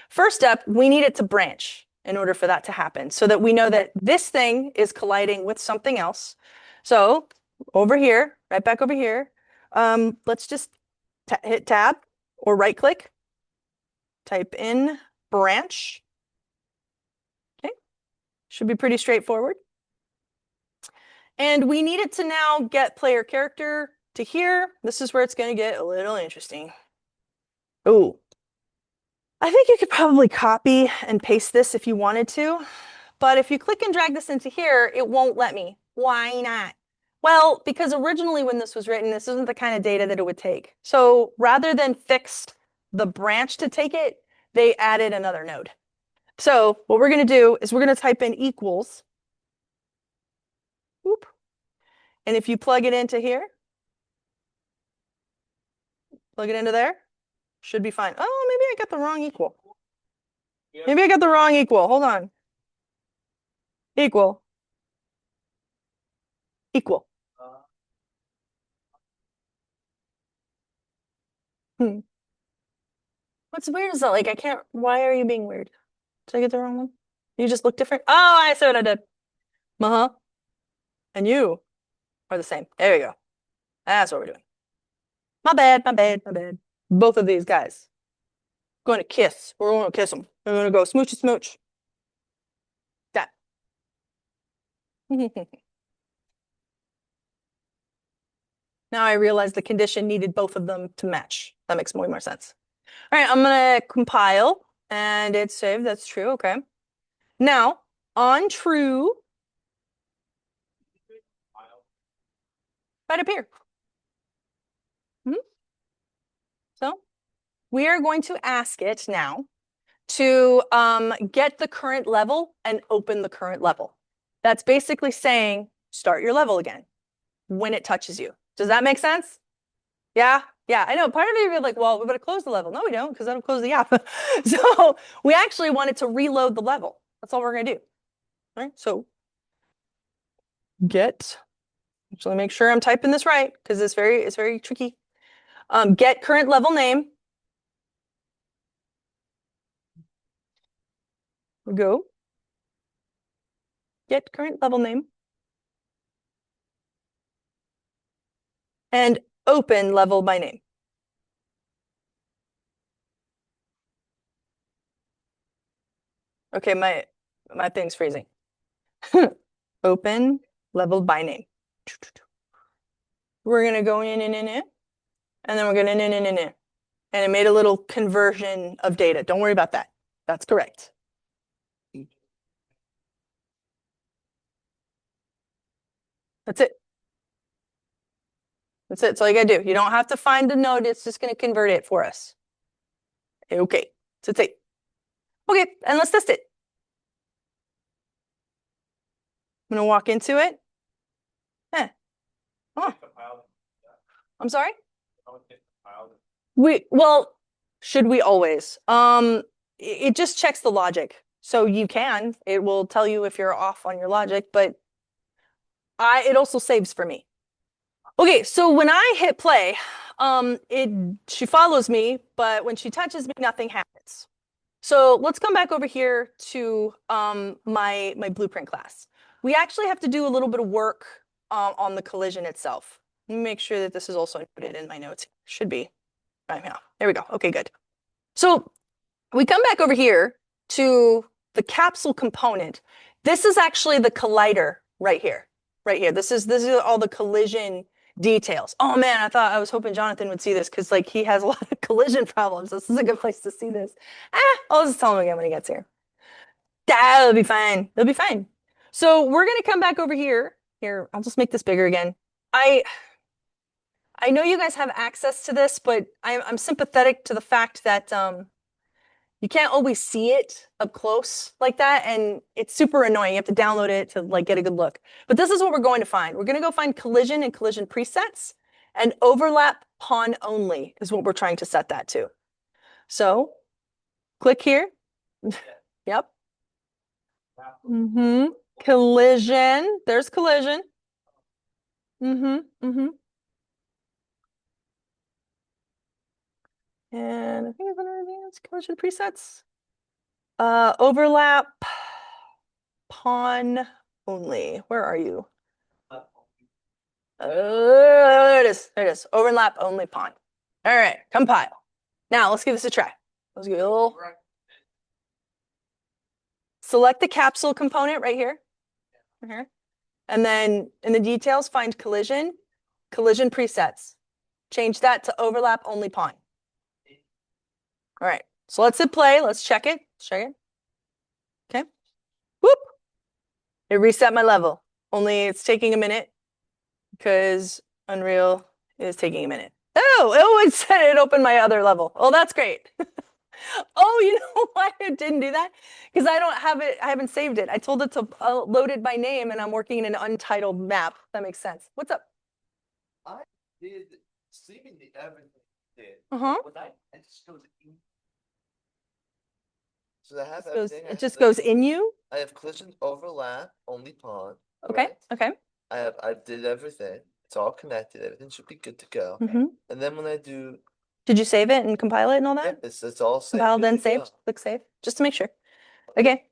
first step, we need it to branch in order for that to happen, so that we know that this thing is colliding with something else. So over here, right back over here, let's just hit tab or right click, type in branch. Okay, should be pretty straightforward. And we need it to now get player character to here. This is where it's going to get a little interesting. Oh, I think you could probably copy and paste this if you wanted to, but if you click and drag this into here, it won't let me. Why not? Well, because originally when this was written, this isn't the kind of data that it would take. So rather than fix the branch to take it, they added another node. So what we're going to do is we're going to type in equals. Whoop. And if you plug it into here, plug it into there, should be fine. Oh, maybe I got the wrong equal. Maybe I got the wrong equal. Hold on. Equal. Equal. What's weird is that, like, I can't, why are you being weird? Did I get the wrong one? You just look different? Oh, I see what I did. Uh-huh. And you are the same. There you go. That's what we're doing. My bad. Both of these guys. Going to kiss. We're going to kiss them. We're going to go smoochy smooch. That. Now I realize the condition needed both of them to match. That makes way more sense. All right, I'm going to compile, and it's saved. That's true. Okay. Now, on true, right up here. So we are going to ask it now to get the current level and open the current level. That's basically saying start your level again when it touches you. Does that make sense? Yeah? Yeah, I know. Part of it you're like, well, we better close the level. No, we don't, because that'll close the app. So we actually want it to reload the level. That's all we're going to do. All right, so get, actually make sure I'm typing this right, because it's very tricky. Get current level name. Go. Get current level name. And open level by name. Okay, my thing's freezing. Open level by name. We're gonna go in. And then we're gonna and it made a little conversion of data. Don't worry about that. That's correct. That's it. That's it. That's all you gotta do. You don't have to find the node. It's just gonna convert it for us. Okay. So that's it. Okay, and let's test it. I'm gonna walk into it. Oh, I'm sorry? Well, should we always? It just checks the logic. So you can. It will tell you if you're off on your logic, but it also saves for me. Okay, so when I hit play, she follows me, but when she touches me, nothing happens. So let's come back over here to my blueprint class. We actually have to do a little bit of work on the collision itself. Let me make sure that this is also noted in my notes. Should be. Right now. There we go. Okay, good. So we come back over here to the capsule component. This is actually the collider right here. Right here. This is all the collision details. Oh man, I was hoping Jonathan would see this because like he has a lot of collision problems. This is a good place to see this. I'll just tell him again when he gets here. That'll be fine. It'll be fine. So we're gonna come back over here. Here, I'll just make this bigger again. I know you guys have access to this, but I'm sympathetic to the fact that you can't always see it up close like that, and it's super annoying. You have to download it to like get a good look. But this is what we're going to find. We're going to go find collision and collision presets, and overlap pawn only is what we're trying to set that to. So click here. Yep. Collision. There's collision. And I think it's under advanced collision presets. Overlap pawn only. Where are you? There it is. There it is. Overlap only pawn. All right, compile. Now let's give this a try. Let's give it a little. Select the capsule component right here. And then in the details, find collision, collision presets. Change that to overlap only pawn. All right, so let's hit play. Let's check it. Check it. Okay. Whoop. It reset my level. Only it's taking a minute because Unreal is taking a minute. Oh, it said it opened my other level. Oh, that's great. Oh, you know why it didn't do that? Because I don't have it. I haven't saved it. I told it to load it by name, and I'm working in an untitled map. That makes sense. What's up? I did seemingly everything did. What I just goes in. So I have It everything. just goes in you? I have collision overlap, only pawn. Okay, correct? okay. I did everything. It's all connected. Everything should be good to go. And then when I do, Did you save it and compile it and all that? it's all saved. Compiled good then to saved? go. Click save, just to make sure. Okay.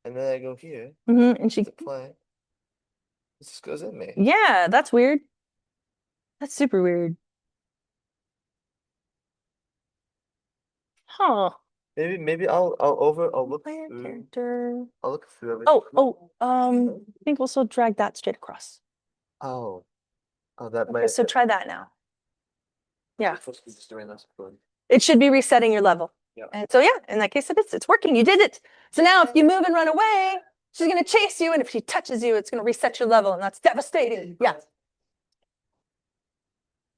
And then I go here And she, to play. This just goes in me. yeah, that's weird. That's super weird. Huh. Maybe I'll look Player through. character. I'll look through everything. I think also drag that straight across. Oh, that Okay, might. so try that now. Yeah. Supposed to be just doing this. It should be resetting your level. Yeah. And so yeah, in that case it's working. You did it. So now if you move and run away, she's gonna chase you, and if she touches you, it's gonna reset your level, and that's devastating. Yeah.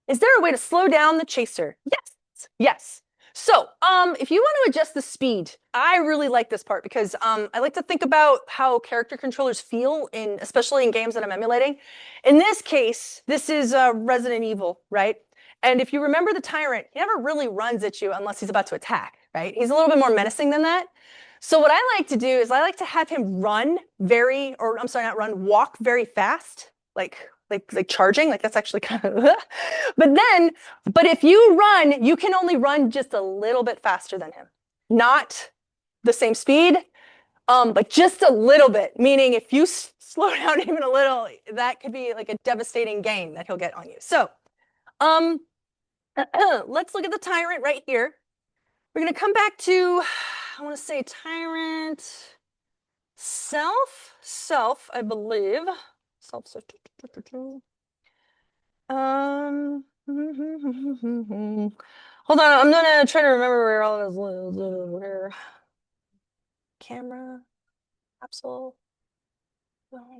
Is there a way to slow down the chaser? Yes. Yes. So, if you want to adjust the speed, I really like this part because I like to think about how character controllers feel especially in games that I'm emulating. In this case, this is Resident Evil, right? And if you remember the Tyrant, he never really runs at you unless he's about to attack, right? He's a little bit more menacing than that. So what I like to do is I like to have him walk very fast, like charging, like that's actually kind of, but if you run, you can only run just a little bit faster than him. Not the same speed, but just a little bit, meaning if you slow down even a little, that could be like a devastating gain that he'll get on you. So, let's look at the Tyrant right here. We're gonna come back to, I wanna say Tyrant self, I believe. Self. Hold on, I'm gonna try to remember where all this lives. Where camera, capsule,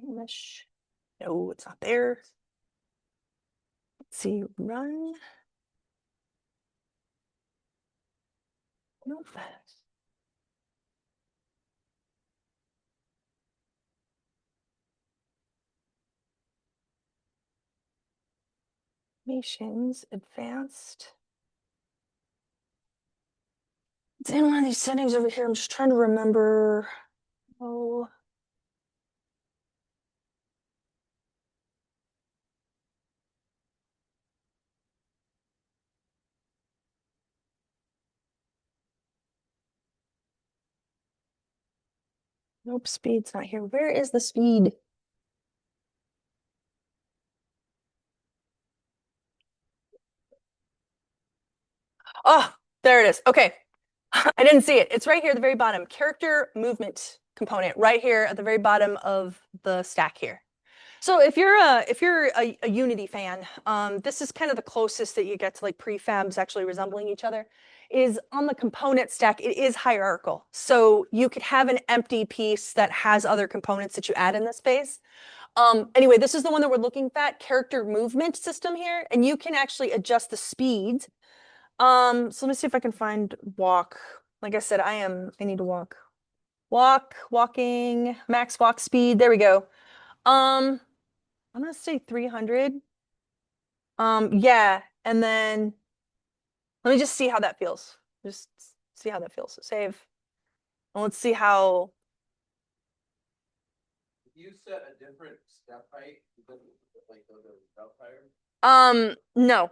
mesh. No, it's not there. Let's see, run. Nope. Animations, advanced. It's in one of these settings over here. I'm just trying to remember. Oh. Nope, speed's not here. Where is the speed? Oh, there it is. Okay. I didn't see it. It's right here at the very bottom. Character movement component right here at the very bottom of the stack here. So if you're a Unity fan, this is kind of the closest that you get to like prefabs actually resembling each other. Is on the component stack, it is hierarchical. So you could have an empty piece that has other components that you add in the space. Anyway, this is the one that we're looking at, character movement system here, and you can actually adjust the speed. So let me see if I can find walk. Like I said, I need to walk. Walking, max walk speed. There we go. I'm gonna say 300. Yeah, and then let me just see how that feels. Just see how that feels. So save. And let's see how. You set a different step height because like those are step higher. No.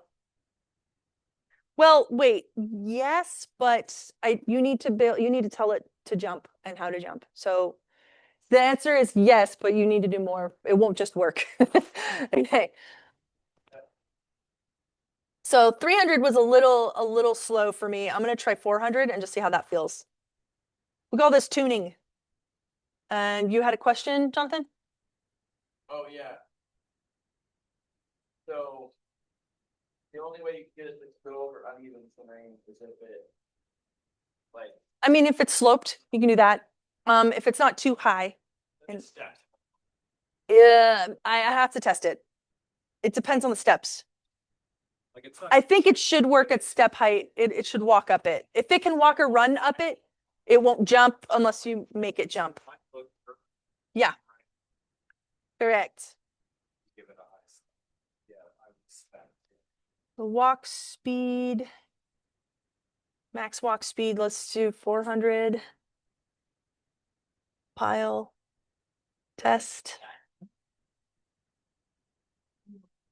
Well, wait, yes, but you need to tell it to jump and how to jump. So the answer is yes, but you need to do more. It won't just work. Okay. So 300 was a little slow for me. I'm gonna try 400 and just see how that feels. We call this tuning. And you had a question, Jonathan? Oh, yeah. So the only way you can get it to go over uneven terrain is if it like I mean, if it's sloped, you can do that. If it's not too high, it's steps. yeah, I have to test it. It depends on the steps. Like it's not I think it should work at step height. It should walk up it. If it can walk or run up it, it won't jump unless you make it jump. Yeah. Correct. Give it a high. Yeah, I would expect. The walk speed, max walk speed, let's do 400. Pile, test.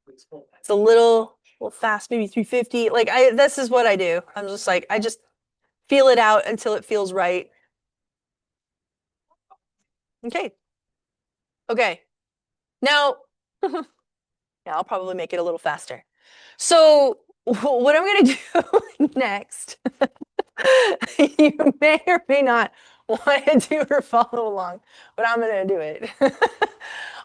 It's a little fast, maybe 350. Like this is what I do. I'm just like, I just feel it out until it feels right. Okay. Okay. Now, yeah, I'll probably make it a little faster. So what I'm going to do next, you may or may not want to do or follow along, but I'm going to do it.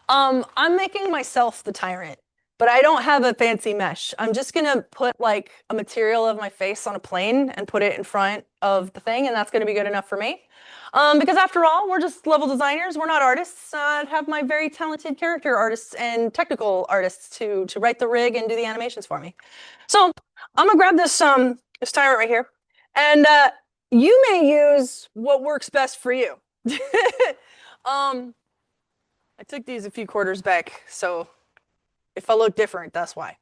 I'm making myself the tyrant, but I don't have a fancy mesh. I'm just going to put like a material of my face on a plane and put it in front of the thing, and that's going to be good enough for me. Because after all, we're just level designers. We're not artists. I have my very talented character artists and technical artists to write the rig and do the animations for me. So I'm gonna grab this tyrant right here, and you may use what works best for you. I took these a few quarters back, so if I look different, that's why.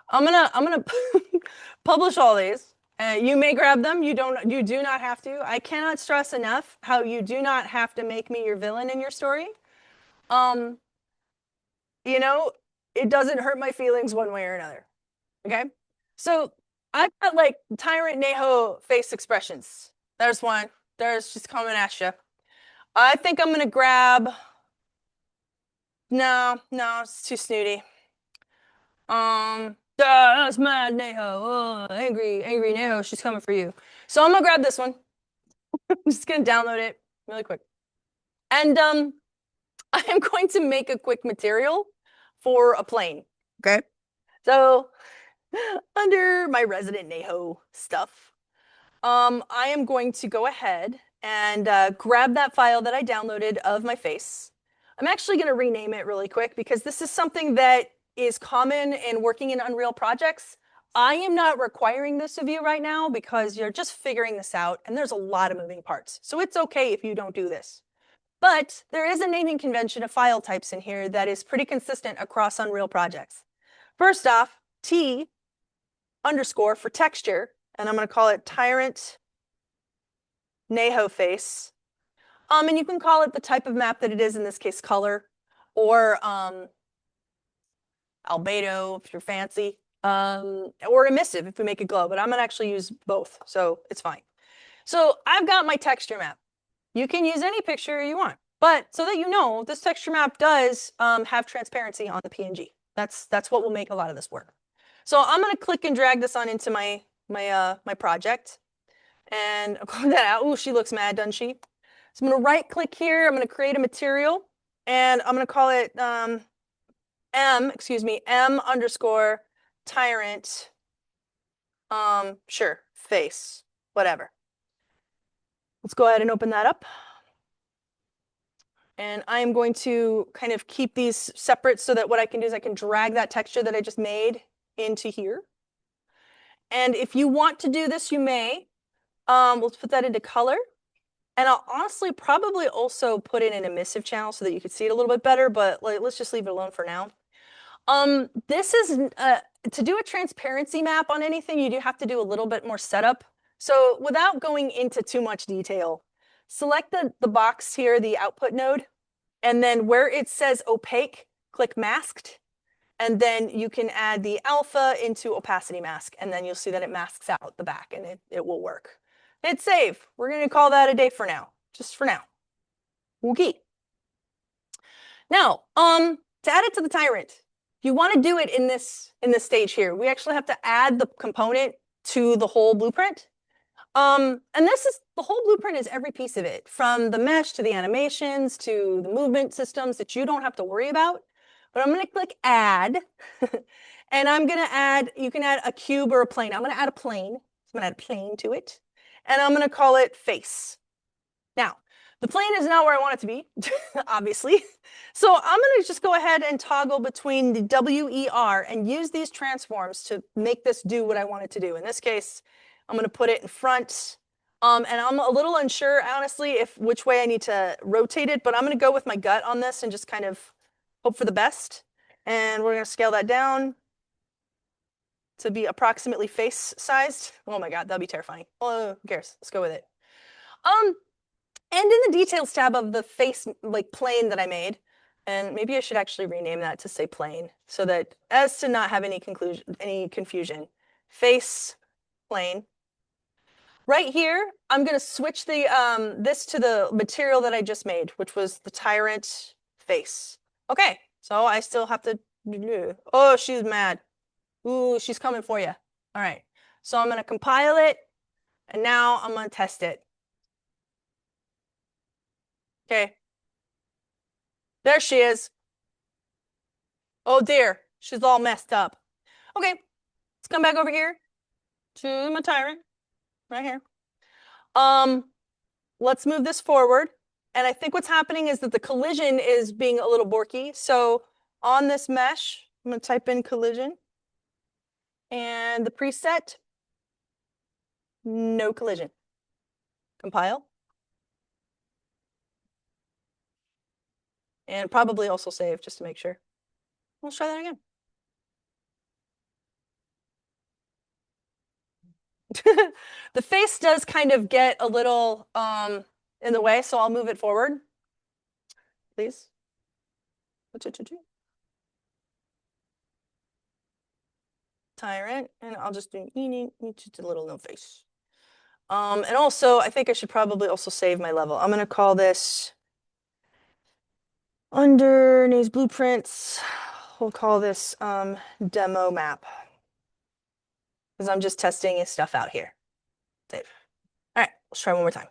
I'm gonna publish all these. You may grab them. You do not have to. I cannot stress enough how you do not have to make me your villain in your story. Um, you know, it doesn't hurt my feelings one way or another. Okay? So I've got like Tyrant Neho face expressions. There's one. There's just coming at you. I think I'm gonna grab. No, it's too snooty. That's mad Neho. Oh, angry Neho. She's coming for you. So I'm gonna grab this one. I'm just gonna download it really quick. And I am going to make a quick material for a plane. Okay. So under my resident Neho stuff, I am going to go ahead and grab that file that I downloaded of my face. I'm actually going to rename it really quick because this is something that is common in working in Unreal projects. I am not requiring this of you right now because you're just figuring this out and there's a lot of moving parts. So it's okay if you don't do this. But there is a naming convention of file types in here that is pretty consistent across Unreal projects. First off, T underscore for texture, and I'm going to call it Tyrant Neho face. And you can call it the type of map that it is, in this case, color, or albedo if you're fancy, or emissive if we make it glow, but I'm gonna actually use both, so it's fine. So I've got my texture map. You can use any picture you want, but so that you know, this texture map does have transparency on the PNG. That's what will make a lot of this work. So I'm gonna click and drag this on into my project, and I'll call that out. Ooh, she looks mad, doesn't she? So I'm gonna right click here, I'm gonna create a material, and I'm gonna call it M underscore Tyrant, sure, face, whatever. Let's go ahead and open that up. And I'm going to kind of keep these separate so that what I can do is I can drag that texture that I just made into here. And if you want to do this, you may. We'll put that into color. And I'll honestly probably also put in an emissive channel so that you can see it a little bit better, but let's just leave it alone for now. This is, to do a transparency map on anything, you do have to do a little bit more setup. So without going into too much detail, select the box here, the output node, and then where it says opaque, click masked, and then you can add the alpha into opacity mask, and then you'll see that it masks out the back, and it will work. Hit save. We're going to call that a day for now, just for now. Okay. Now, to add it to the Tyrant, you want to do it in this stage here. We actually have to add the component to the whole blueprint. And the whole blueprint is every piece of it, from the mesh to the animations to the movement systems that you don't have to worry about. But I'm going to click add, and I'm going to add, you can add a cube or a plane. I'm going to add a plane. So I'm going to add a plane to it, and I'm going to call it face. Now, the plane is not where I want it to be, obviously. So I'm going to just go ahead and toggle between the WER and use these transforms to make this do what I want it to do. In this case, I'm going to put it in front. And I'm a little unsure, honestly, which way I need to rotate it, but I'm going to go with my gut on this and just kind of hope for the best. And we're going to scale that down to be approximately face sized. Oh my God, that'd be terrifying. Oh, who cares? Let's go with it. And in the details tab of the face plane that I made, and maybe I should actually rename that to say plane so that as to not have any confusion. Face plane. Right here, I'm going to switch the this to the material that I just made, which was the Tyrant face. Okay, so I still have to. Oh, she's mad. Ooh, she's coming for you. All right, so I'm going to compile it, and now I'm going to test it. Okay. There she is. Oh dear, she's all messed up. Okay, let's come back over here to my Tyrant, right here. Let's move this forward. And I think what's happening is that the collision is being a little borky. So on this mesh, I'm gonna type in collision. And the preset, no collision. Compile. And probably also save just to make sure. Let's try that again. The face does kind of get a little in the way, so I'll move it forward, please. Tyrant, and I'll just do just a little no face. And also, I think I should probably also save my level. I'm gonna call this underneath blueprints. We'll call this demo map because I'm just testing his stuff out here. Save. All right, let's try one more time.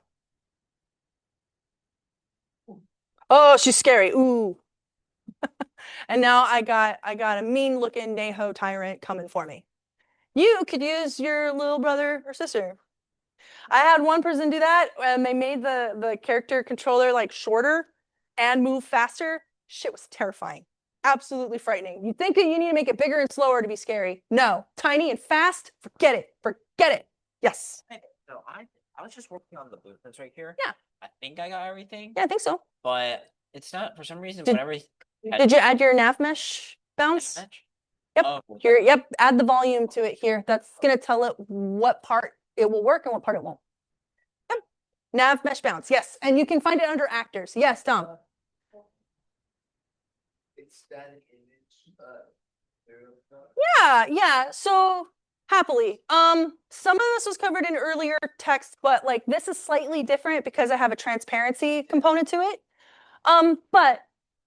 Oh, she's scary. Ooh. And now I got a mean looking Neho Tyrant coming for me. You could use your little brother or sister. I had one person do that and they made the character controller like shorter and move faster. Shit was terrifying. Absolutely frightening. You think that you need to make it bigger and slower to be scary. No, tiny and fast, forget it. Forget it. Yes. So I was just working on the blueprints right here. Yeah. I think I got everything. Yeah, I think so. But it's not for some reason. Did- Whenever Did you add your nav mesh bounce? Yep. Oh, Here, yep, add the volume to it here. That's gonna tell it what part it will work and what part it won't. Yep. Nav mesh bounce, yes. And you can find it under actors. Yes, Tom. It's static image, Yeah. So happily. Some of this was covered in earlier text, but like this is slightly different because I have a transparency component to it. But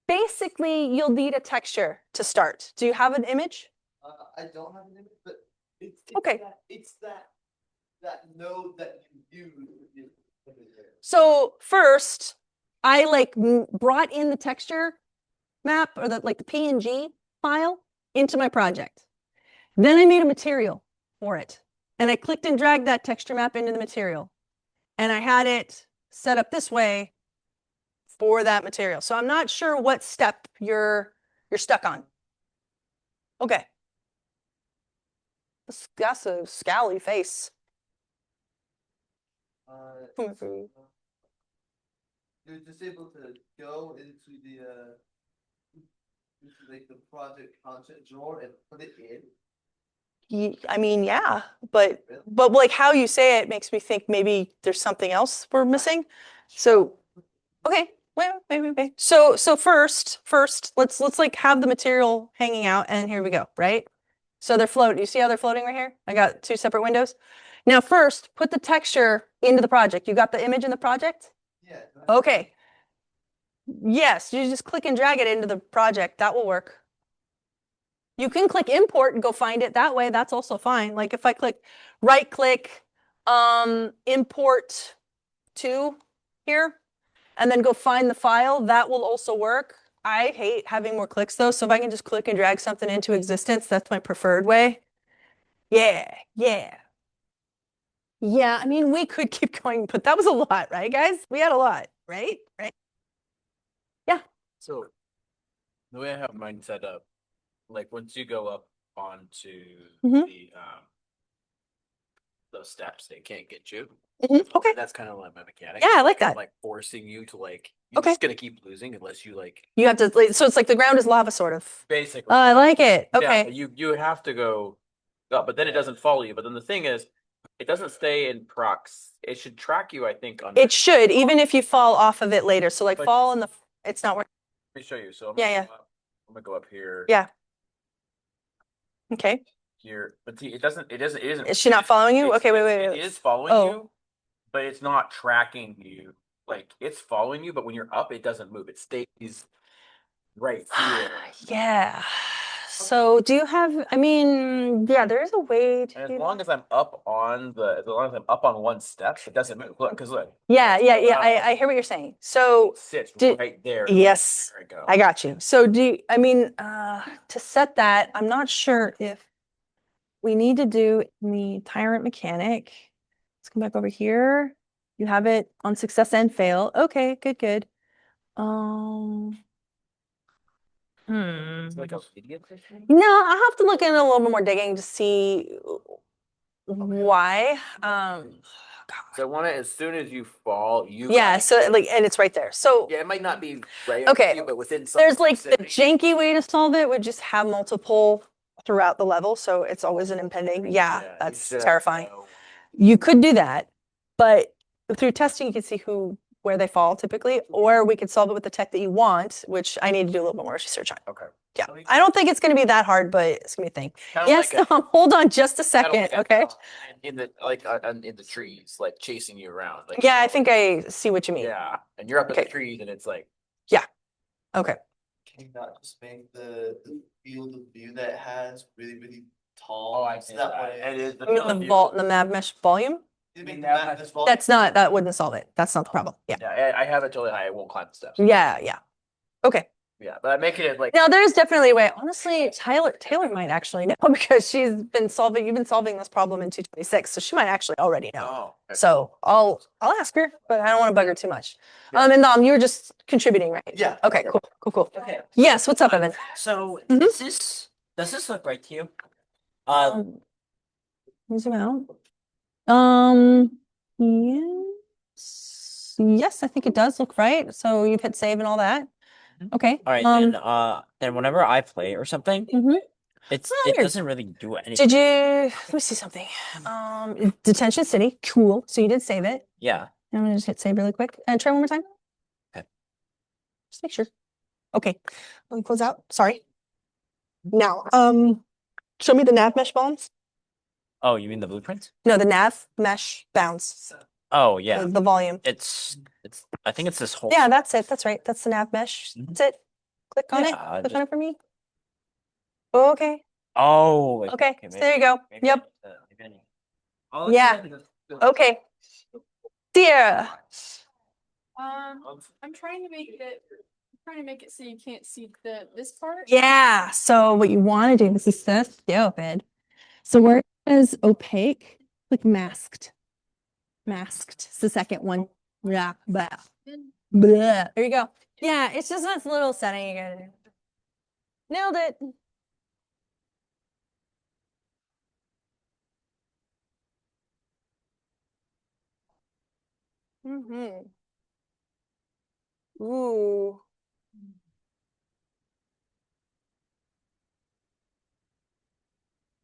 basically you'll need a texture to start. Do you have an image? I don't have an image, but it's Okay. it's that node that you use. So first, I like brought in the texture map or the PNG file into my project. Then I made a material for it. And I clicked and dragged that texture map into the material. And I had it set up this way for that material. So I'm not sure what step you're stuck on. Okay. That's a scally face. You're just able to go into the like the project content drawer and put it in. I mean, yeah, but like how you say it makes me think maybe there's something else we're missing. So, okay, wait. So first, let's like have the material hanging out, and here we go, right? So they're floating. You see how they're floating right here? I got two separate windows. Now, first, put the texture into the project. You got the image in the project? Yeah. Okay. Yes, you just click and drag it into the project. That will work. You can click import and go find it that way. That's also fine. Like if I click right click, import to here, and then go find the file, that will also work. I hate having more clicks though. So if I can just click and drag something into existence, that's my preferred way. Yeah. I mean, we could keep going, but that was a lot, right, guys? We had a lot, right? Yeah. So the way I have mine set up, like once you go up onto Mhm. those steps, they can't get you. Okay. That's kind of like my mechanic. Yeah, I like that. Like forcing you to like, you're Okay. just gonna keep losing unless you like. You have to, so it's like the ground is lava, sort of. Basically. I like it. Yeah, Okay. you have to go up, but then it doesn't follow you. But then the thing is, it doesn't stay in prox. It should track you, I think. On It should, even if you fall off of it later. So like But- fall in the, it's not working. Let me show you. So I'm Yeah. I'm gonna go up here. Yeah. Okay. Here, but see, it isn't. Is she not following you? it's- Okay, wait. It is following Oh. you, but it's not tracking you. Like it's following you, but when you're up, it doesn't move. It stays right here. Yeah. So do you have, I mean, yeah, there is a way And as to. long as I'm up on one step, it doesn't move. Look, because look, Yeah. I hear what you're saying. So it sits Did- right there. yes, There I go. I got you. So I mean, to set that, I'm not sure if we need to do in the Tyrant mechanic. Let's come back over here. You have it on success and fail. Okay, good. It's like a idiot. No, I'll have to look in a little bit more digging to see why. So I want it as soon as you fall, you. Yeah, so like, and it's right there. So Yeah, it might not be right. Okay, You, but within. there's like the specific- janky way to solve it would just have multiple throughout the level, so it's always an impending. Yeah, you that's should terrifying. know. You could do that, but through testing, you can see where they fall typically, or we could solve it with the tech that you want, which I need to do a little bit more research on. Okay. Yeah, I don't think it's going to be that hard, but it's going to be a thing. Kinda Yes, like a- Tom, hold on just a kinda second, like a- okay? In the in the trees, like chasing you around. Like Yeah, I think I see what you mean. Yeah, and you're up in Okay. the trees, and it's like. Okay. Can you not just make the field of view that it has really tall? Oh, I so see that that. way- It is the You mean field of view. the map mesh volume? You make the Nav map has- as well. That wouldn't solve it. That's not the problem. Yeah. Yeah, I have it totally high. I won't climb the steps. Yeah. Okay. Yeah, but I'm making it like. Now, there's definitely a way. Honestly, Taylor might actually know because you've been solving this problem in 226, so she might actually already know. Oh. Okay. So I'll ask her, but I don't want to bug her too much. And you were just contributing, right? Yeah. Okay, cool. Okay. Yes, what's up, Evan? So Mhm. does this look right to you? Let me zoom out. Yes, I think it does look right. So you've hit save and all that. Okay. All right, then whenever I play or something, Mhm. it weird. doesn't really do anything. Did you, let me see something. Detention City, cool. So you did save it. Yeah. I'm gonna just hit save really quick and try one more time. Okay. Just make sure. Okay, let me close out. Sorry. Now, show me the nav mesh bounds. Oh, you mean the blueprint? No, the nav mesh bounds. Oh, yeah. The volume. It's I think it's this whole. Yeah, that's it. That's right. That's the nav mesh. Mhm. That's it. Click on it. Yeah, Click on it for me. Okay. Oh, like, Okay. maybe- So there you go. maybe Yep. maybe I need- I'll let you Yeah. know the- Okay. Sierra. I'm trying to make it so you can't see this part. Yeah. So what you want to do, this is so stupid. So where it says opaque, click masked. Masked. It's the second one. Yeah. Blah. Blah. There you go. Yeah, it's just this little setting you gotta do. Nailed it. Mm-hmm. Ooh.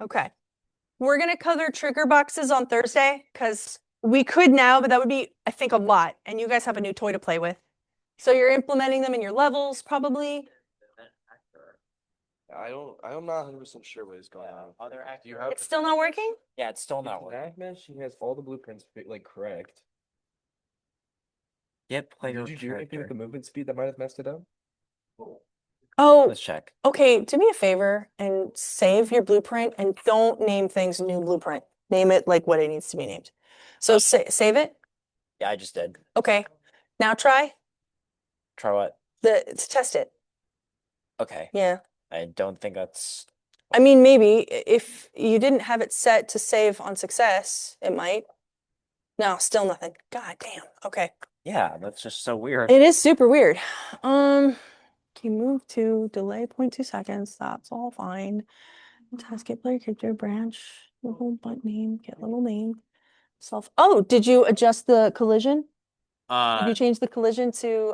Okay. We're gonna cover trigger boxes on Thursday because we could now, but that would be, I think, a lot. And you guys have a new toy to play with. So you're implementing them in your levels, probably. I'm not 100% sure what is going on. Other Do you have It's still not working? Yeah, it's still not working. Nav mesh? He has all the blueprints like correct. Get player Did you do anything with character. the movement speed that might have messed it up? Oh, Let's check. okay. Do me a favor and save your blueprint and don't name things new blueprint. Name it like what it needs to be named. So save it. Yeah, I just did. Okay. Now try Try what? test it. Okay. Yeah. I don't think that's. I mean, maybe if you didn't have it set to save on success, it might. No, still nothing. God damn. Okay. Yeah, that's just so weird. It is super weird. Can you move to delay 0.2 seconds? That's all fine. Task get player character branch, little butt name, get little name. Self. Oh, did you adjust the collision? Did you change the collision to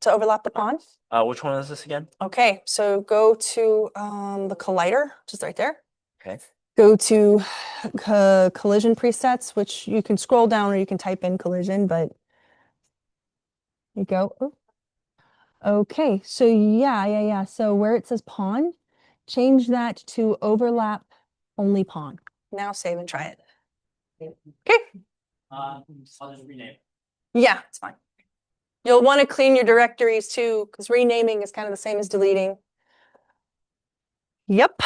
overlap the pond? Which one is this again? Okay, so go to the collider, just right there. Okay. Go to collision presets, which you can scroll down or you can type in collision, but you go. Oh. Okay, so yeah. So where it says pawn, change that to overlap only pawn. Now save and try it. Okay. I'll just rename. Yeah, it's fine. You'll want to clean your directories too, because renaming is kind of the same as deleting. Yep.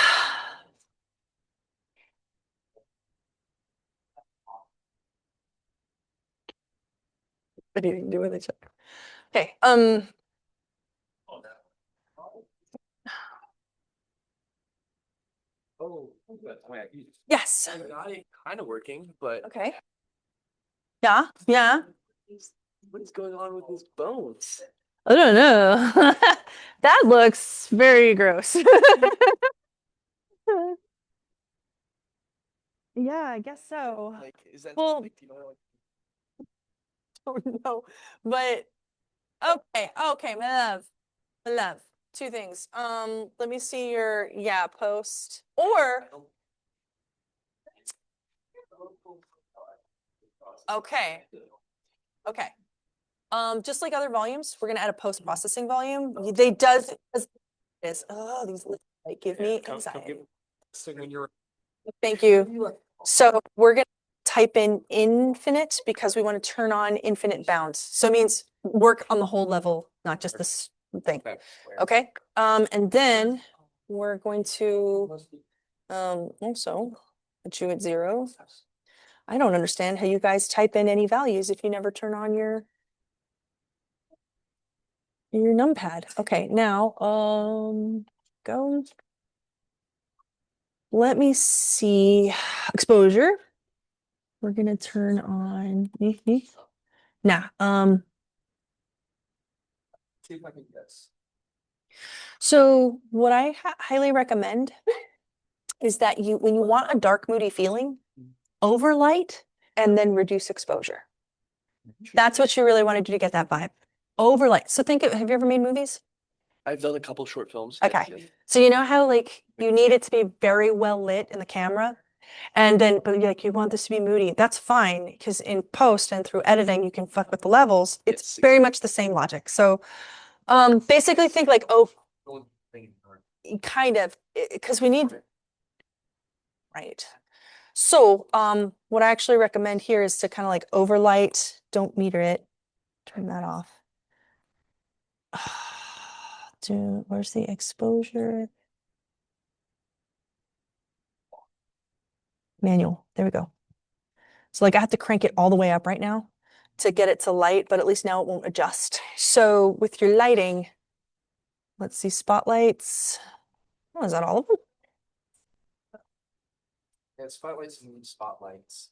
What do you do with it? Okay. Oh, but Yes. I got it kind of working, but Okay. Yeah. what is going on with his bones? I don't know. That looks very gross. Yeah, I guess so. Like, is that Well- like, you know, like, Don't know, but okay, my love. Two things. Let me see your post or okay. Just like other volumes, we're gonna add a post-processing volume. They does is these lists, like give me come anxiety. give- so when you're Thank you. So we're gonna type in infinite because we want to turn on infinite bounds. So it means work on the whole level, not just this thing. Okay. And then we're going to also put you at 0. I don't understand how you guys type in any values if you never turn on your. your numpad. Okay, now, go. Let me see exposure. We're gonna turn on. Nah, See if I can guess. so what I highly recommend is that when you want a dark, moody feeling, overlight and then reduce exposure. That's what you really want to do to get that vibe. Overlight. So have you ever made movies? I've done a couple short films. Okay. Yes. So you know how like you need it to be very well lit in the camera? And then, but like you want this to be moody. That's fine because in post and through editing, you can fuck with the levels. It's Yes. very much the same logic. So basically think like, kind of, because we need, right. So what I actually recommend here is to kind of like overlight, don't meter it, turn that off. Where's the exposure? Manual, there we go. So like I have to crank it all the way up right now to get it to light, but at least now it won't adjust. So with your lighting, let's see, spotlights. Oh, is that all of them? Yeah, spotlights and spotlights.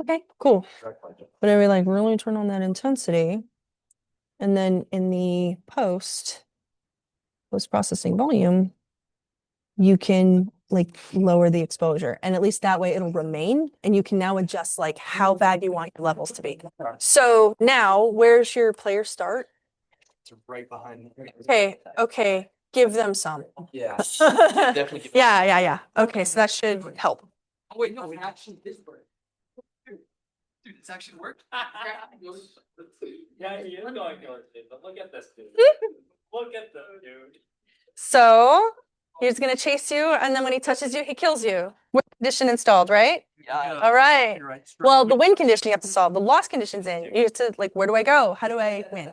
Okay, cool. Direct light. But I would like really turn on that intensity. And then in the post-processing volume, you can like lower the exposure. And at least that way it'll remain. And you can now adjust like how bad you want your levels to be. So now where's your player start? It's right behind. Okay. Give them some. Yeah. Definitely. Yeah. Okay, so that should help. Oh, wait, no, it actually did work. Dude, it's actually worked. Yeah, he is going to, but look at this dude. Look at this dude. So he's gonna chase you, and then when he touches you, he kills you. Wind condition installed, right? Yeah. All right. You're right. Well, the win condition you have to solve. The loss condition's in. You have to like, where do I go? How do I win?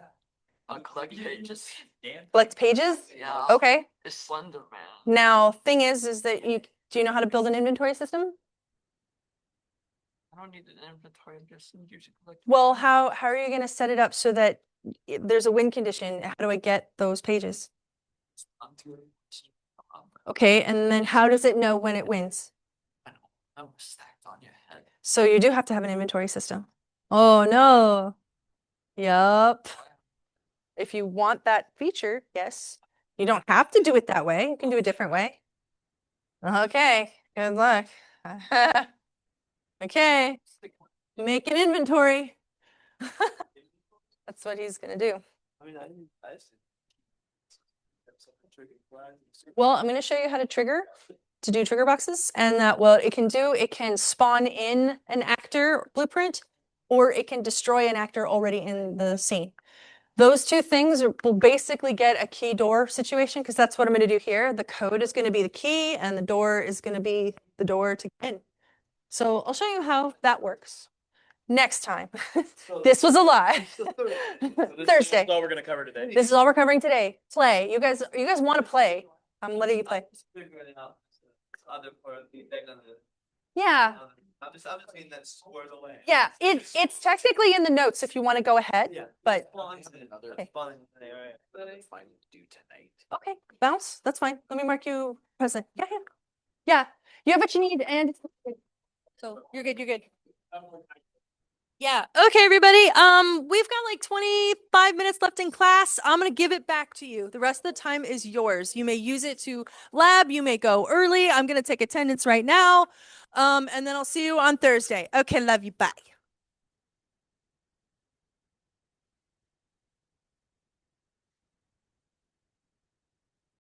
I'll collect pages. Collect pages? Yeah. Okay. It's Slender Man. Now, thing is that do you know how to build an inventory system? I don't need an inventory. I just need you to collect. Well, how are you gonna set it up so that there's a win condition? How do I get those pages? Okay, and then how does it know when it wins? I'm stacked on your head. So you do have to have an inventory system. Oh no. Yup. If you want that feature, yes. You don't have to do it that way. You can do a different way. Okay, good luck. Okay, make an inventory. That's what he's gonna do. I mean, I see. Well, I'm gonna show you how to do trigger boxes, and that what it can spawn in an actor blueprint, or it can destroy an actor already in the scene. Those two things will basically get a key door situation, because that's what I'm gonna do here. The code is gonna be the key, and the door is gonna be the door to get in. So I'll show you how that works next time. This was a lie. Thursday. This is all we're gonna cover today. This is all we're covering today. Play. You guys want to play. I'm letting you play. Other part, the effect on the. Yeah. I'm just saying that squares away. Yeah. It's technically in the notes if you want to go ahead. Yeah. But Another okay. fun thing, alright. Fine to do tonight. okay, bounce. That's fine. Let me mark you present. Yeah. You have what you need, and so you're good. Yeah. Okay, everybody. We've got like 25 minutes left in class. I'm gonna give it back to you. The rest of the time is yours. You may use it to lab. You may go early. I'm gonna take attendance right now. And then I'll see you on Thursday. Okay, love you. Bye.